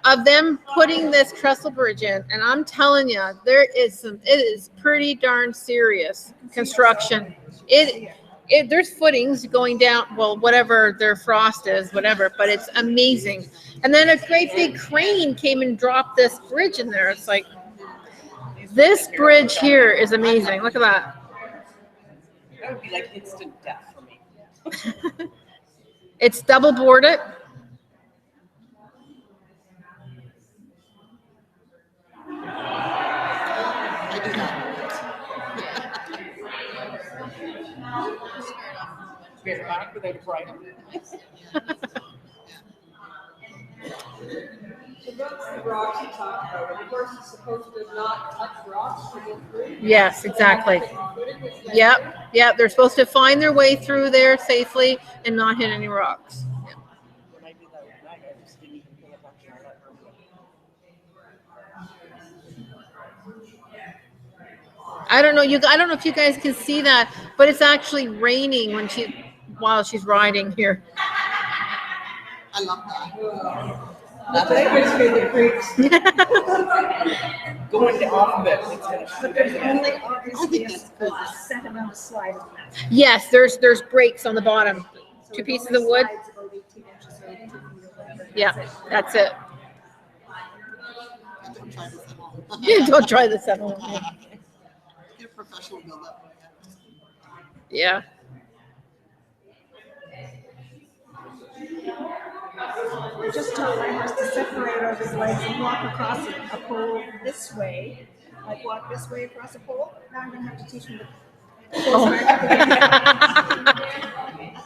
of them putting this trestle bridge in, and I'm telling you, it is pretty darn serious construction. There's footings going down, well, whatever their frost is, whatever, but it's amazing. And then a great big crane came and dropped this bridge in there. It's like, this bridge here is amazing. Look at that. That would be like instant death for me. It's double boarded. I do that. Very back without a bridle. So that's the rocks you talked about. The horse is supposed to not touch rocks to go through. Yes, exactly. Yep. They're supposed to find their way through there safely and not hit any rocks. When I did that with Meg, I just didn't even pay attention. I let her go. I don't know if you guys can see that, but it's actually raining while she's riding here. I love that. That gives me the creeps. Going off of it, it's gonna But there's only obviously a set amount of slide on that. Yes, there's brakes on the bottom. So Two it pieces only of wood. slides about 18 inches or 2 feet or whatever. Yeah, that's it. I don't try this at all. Don't try this at home. Get a professional build up. Yeah. Just taught my horse to separate out his legs and walk across a pole this way, like walk this way across a pole. Now I'm gonna have to teach him to pull his back again.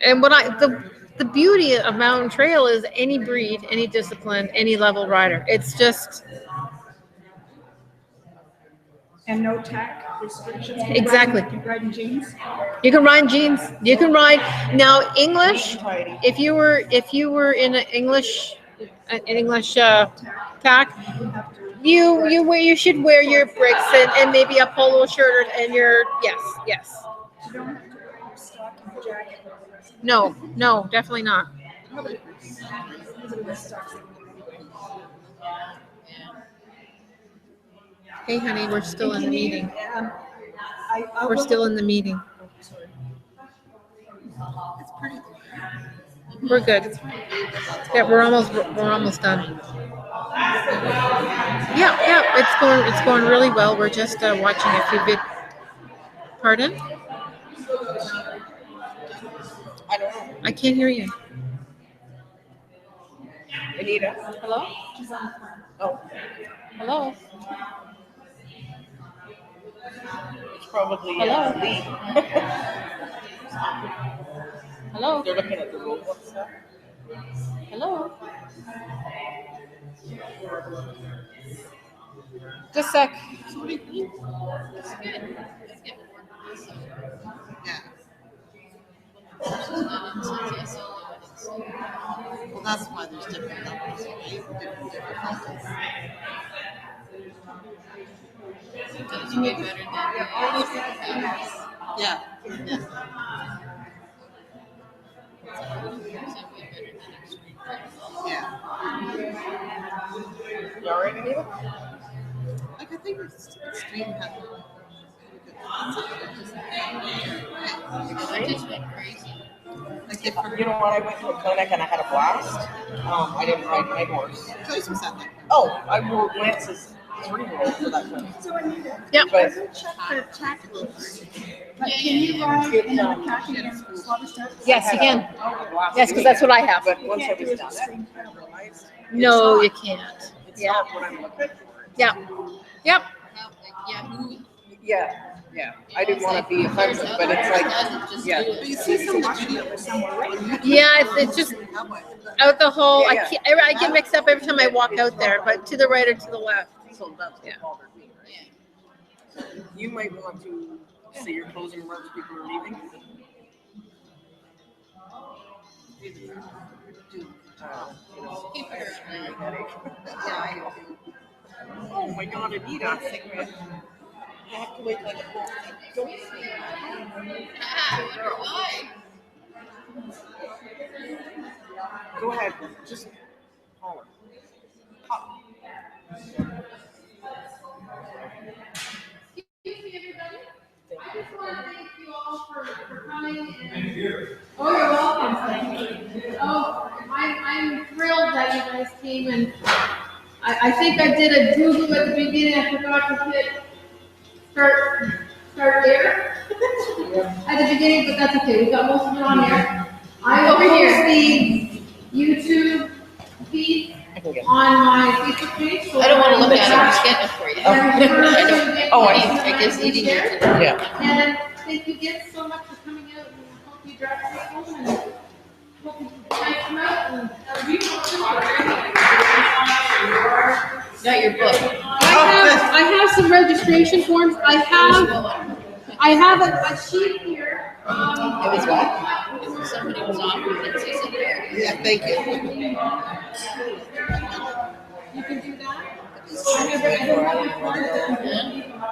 And the beauty of Mountain Trail is any breed, any discipline, any level rider. It's just And no tack restrictions. Exactly. You can ride in jeans. You can ride jeans. You can ride now English. If you were in an English tack, you should wear your bricks and maybe a polo shirt and your yes. You don't have to wear your stocking jacket. No, definitely not. Nobody wears stocking. Hey honey, we're still in the meeting. I We're still in the meeting. It's pretty. We're good. Yeah, we're almost done. Yeah, it's going really well. We're just watching a few Pardon? I don't know. I can't hear you. Anita? Hello? Oh, Hello? it's probably Hello? Lee. Hello? They're looking at the robot stuff. Hello? Just a sec. Yeah. Well, that's why there's different levels, right? Different levels. Yeah. Yeah. You all right, Anita? Like I think extreme had like if You know what? I went to a clinic and I had a blast. I didn't ride my horse. Joyce was at that. Oh, I rode Lance's 3-year-old for that clinic. So Anita, Yep. But check the tack rules. But can you ride in a packing and slaughter stuff? Yes, you can. blast Yes, because that's what I have. But You once I can't do was it done, extreme. I realized No, you can't. it's Yeah. not what I'm looking for. Yeah. Yep. Yeah. I didn't want to be offensive, but it's like, yeah. But you see so much video Somewhere, right? Yeah, it's just out the whole. Yeah. I get mixed up every time I walk out there, but to the right or to the left. So that's what bothered me, right? You might want to say your closing remarks people are leaving. Oh my God, Anita. I have to wait like a whole thing. Go ahead, just call her. I just want to thank you all for coming. Thank you. Oh, you're welcome. Thank you. Oh, I'm thrilled that you guys came, and I think I did a Google at the beginning. I forgot to hit start there at the beginning, but that's okay. We got most of it on here. I will post the YouTube feed on my Facebook page. So I don't want to look at it, I'm just getting it for you. Oh, I guess eating it. Yeah. And thank you again so much for coming out, and hope you drive safe home, and hope you guys come out and Not your book. I have some registration forms. I have a sheet here. It was what? Somebody was offering it, so I said, there. Yeah, thank you. You can do that.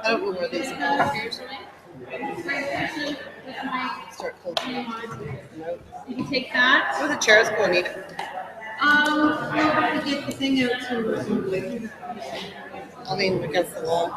I don't know where these are. Start closing. You can take that. Where the chairs go, Anita? We'll have to get the thing out to. I mean, against the wall.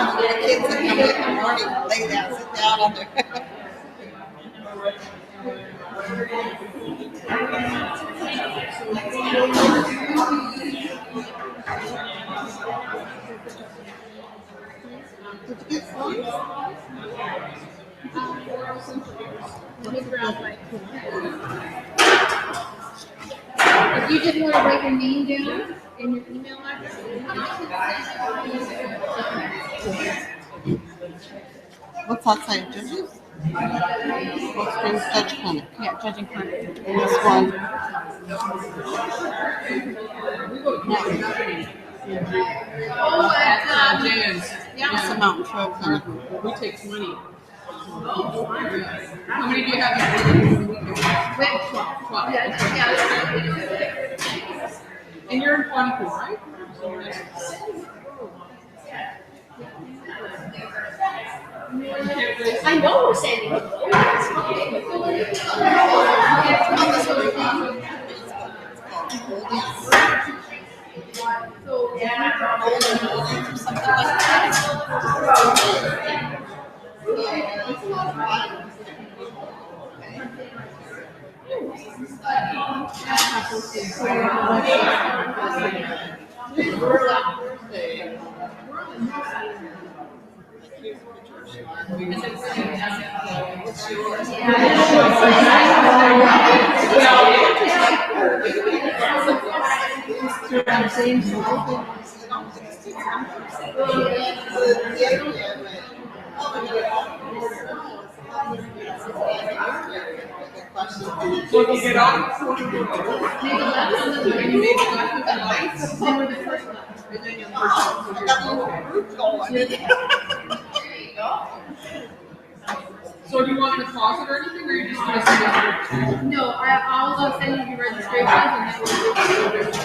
The kids that come in the morning, lay down, sit down on their. If you just want to write your name down and your email address. What's outside, judges? What's Springs Judge Clinic? Yeah, judging clinic. And this one. Oh, at Dan's. It's the Mountain Trail Clinic. We take 20. How many do you have? Wait, 12. Yeah. And you're in Quantico, right? I know we're sending it. So do you want a deposit or anything, or you just want to send it? No, I'll send you the registrations and then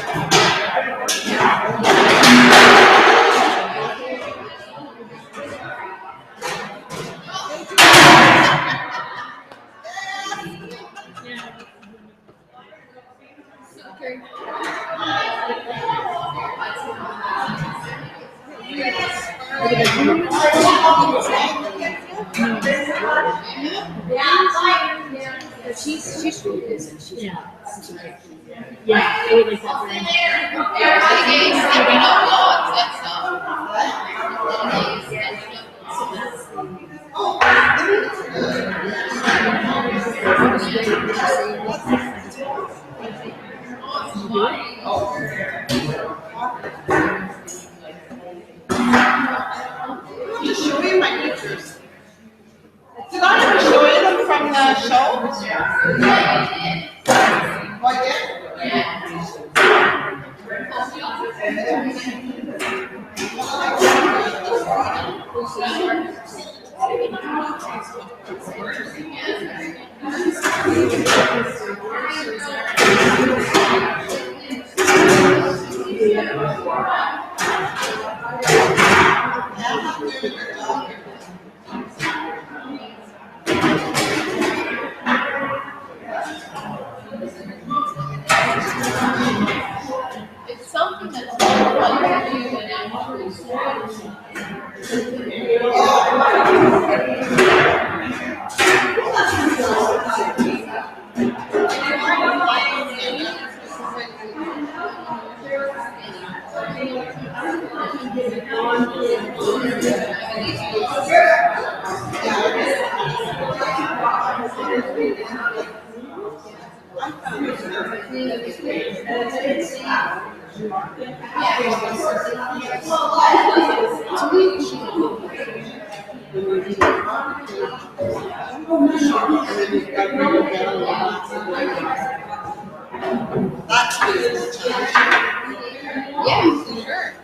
She's really busy. Yeah, I would like that. To show you my pictures. Did I ever show you them from the show? Oh, I did? It's something that's like you and yeah, sure.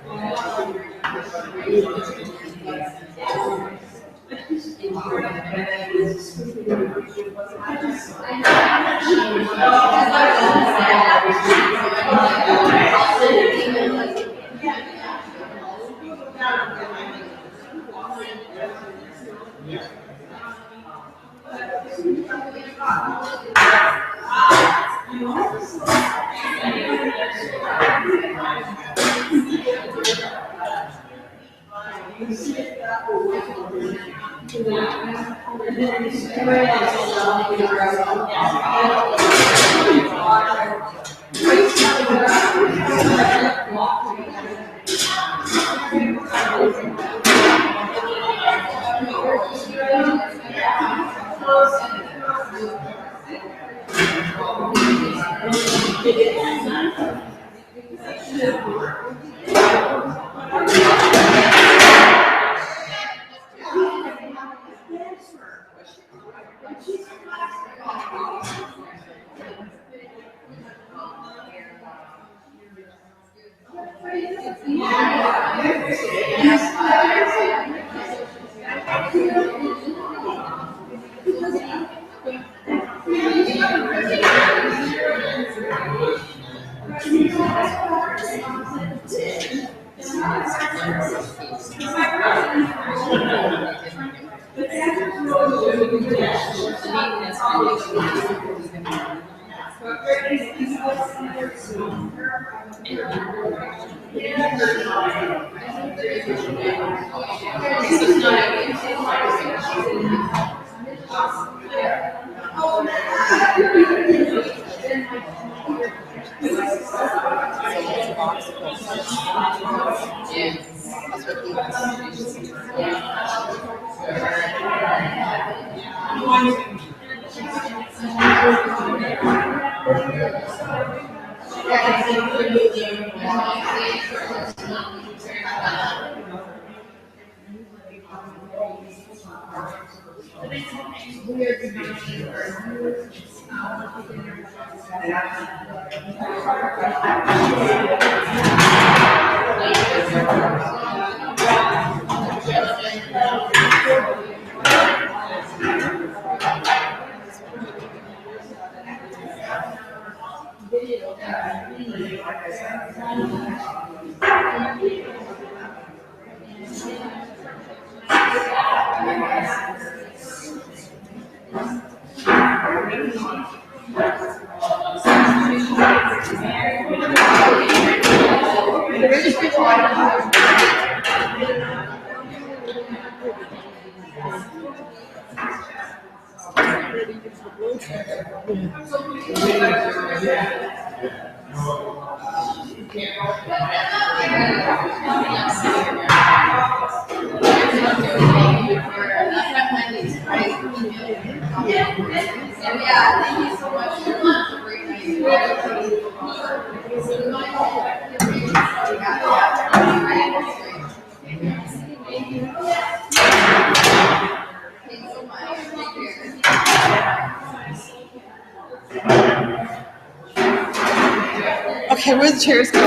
Okay, where the chairs go?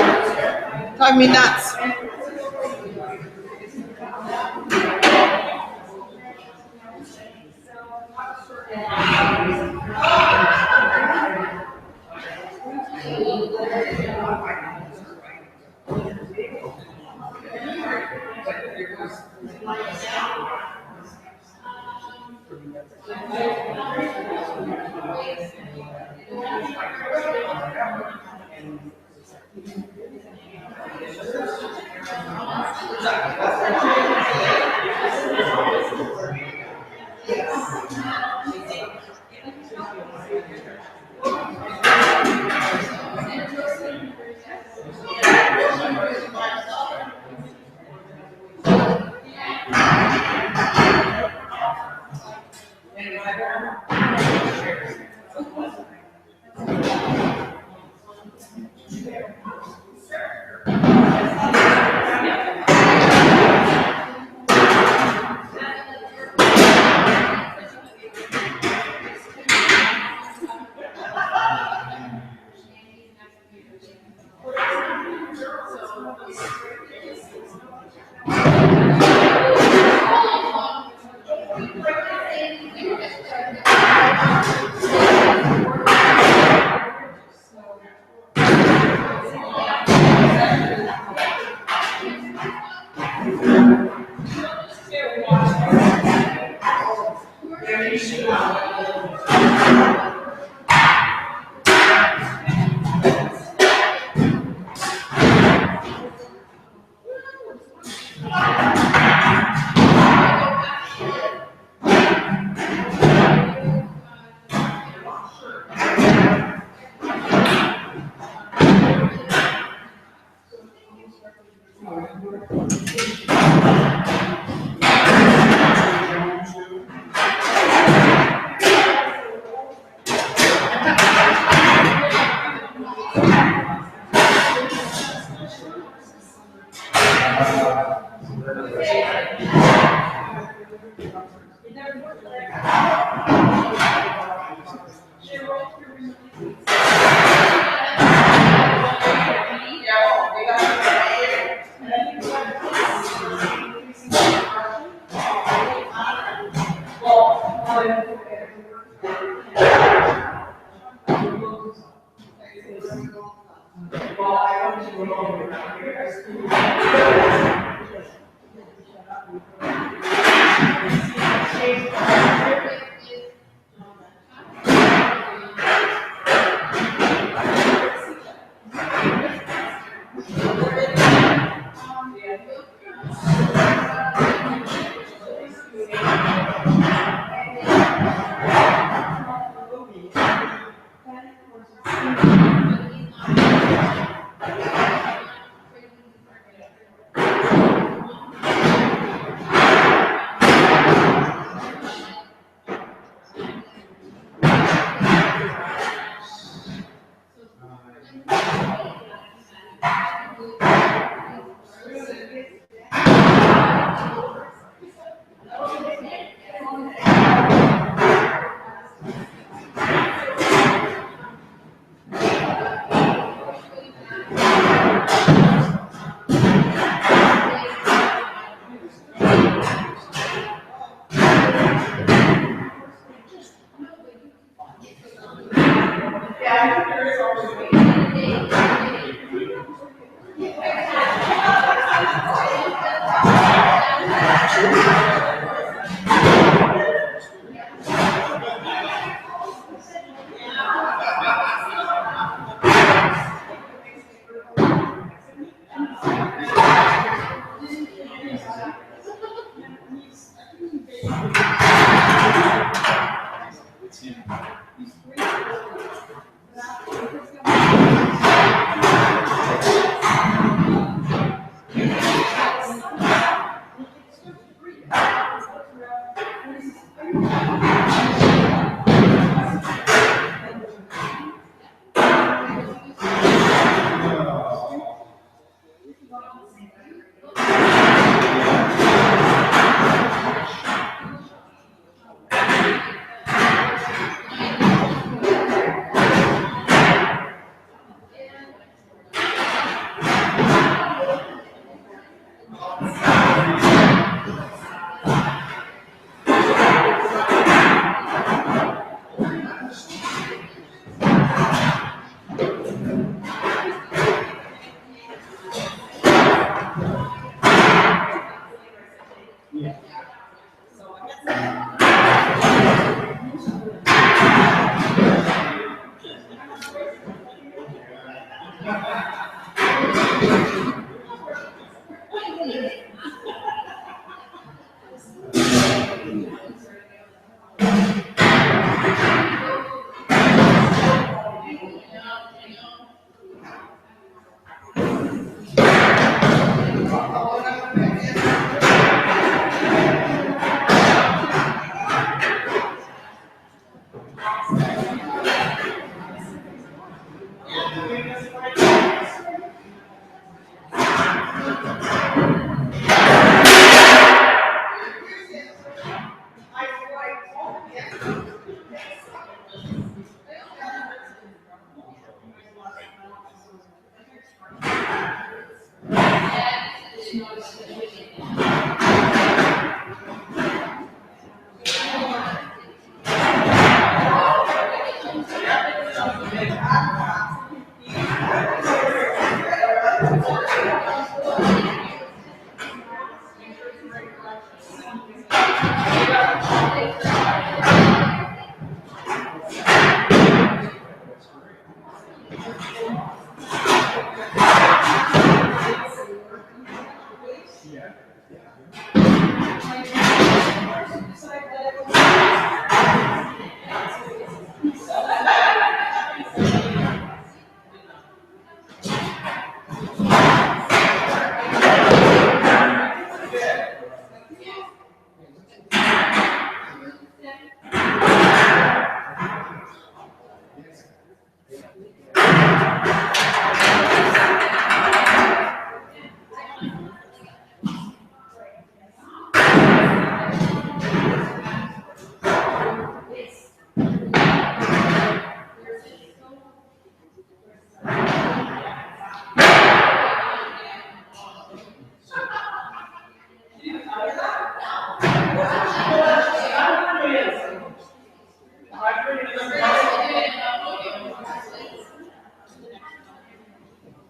Drive me nuts.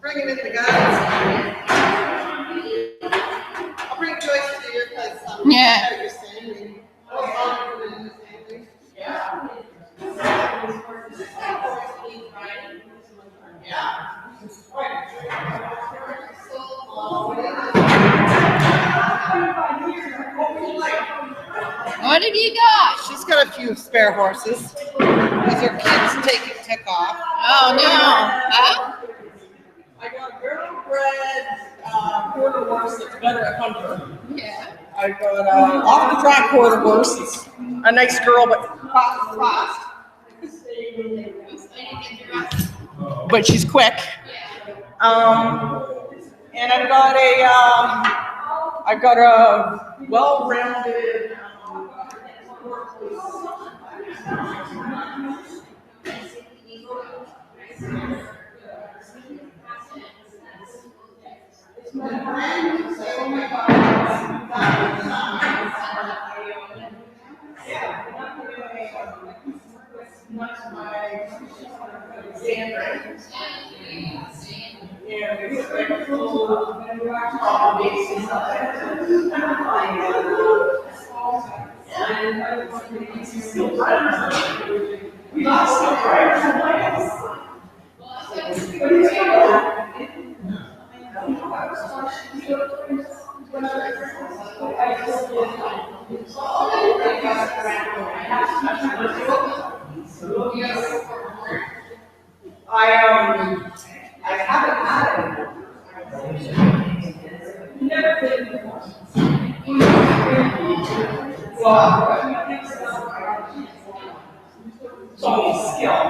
Bring him in the guys. I'll bring Joyce to you because Yeah. you're standing. What have you got? She's got a few spare horses. These are kids tick off. Oh, no. Huh? I got a barrel-bred quarter horse that's better at hunter. Yeah. I got a off-the-track quarter horse. It's a nice girl, but fast. But she's quick. And I've got a well-rounded. I haven't had it. So skill.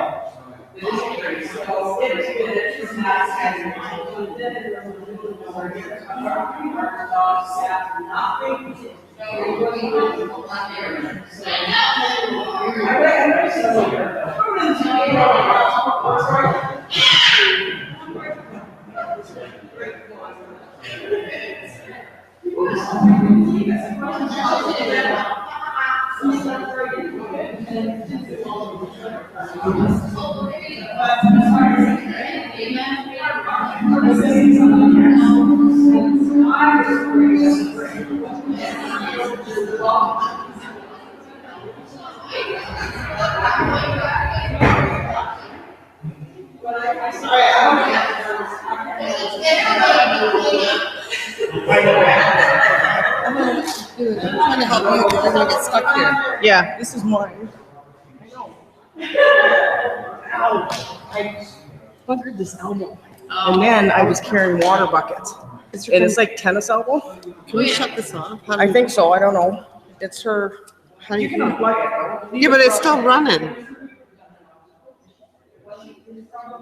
Dude, I'm trying to help you, but you're gonna get stuck here. Yeah, this is mine. I buggered this elbow. And then I was carrying water buckets. It is like tennis elbow. Can we shut this off? How do I we- think so, I don't know. It's her. How do you? Like, Yeah, but it's still running.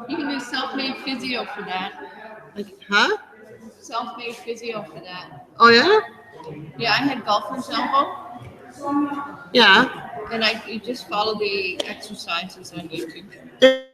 You can do self-made physio for that. Like, huh? Self-made physio for that. Oh yeah? Yeah, I had golfer's elbow, Yeah. and you just follow the exercises on YouTube.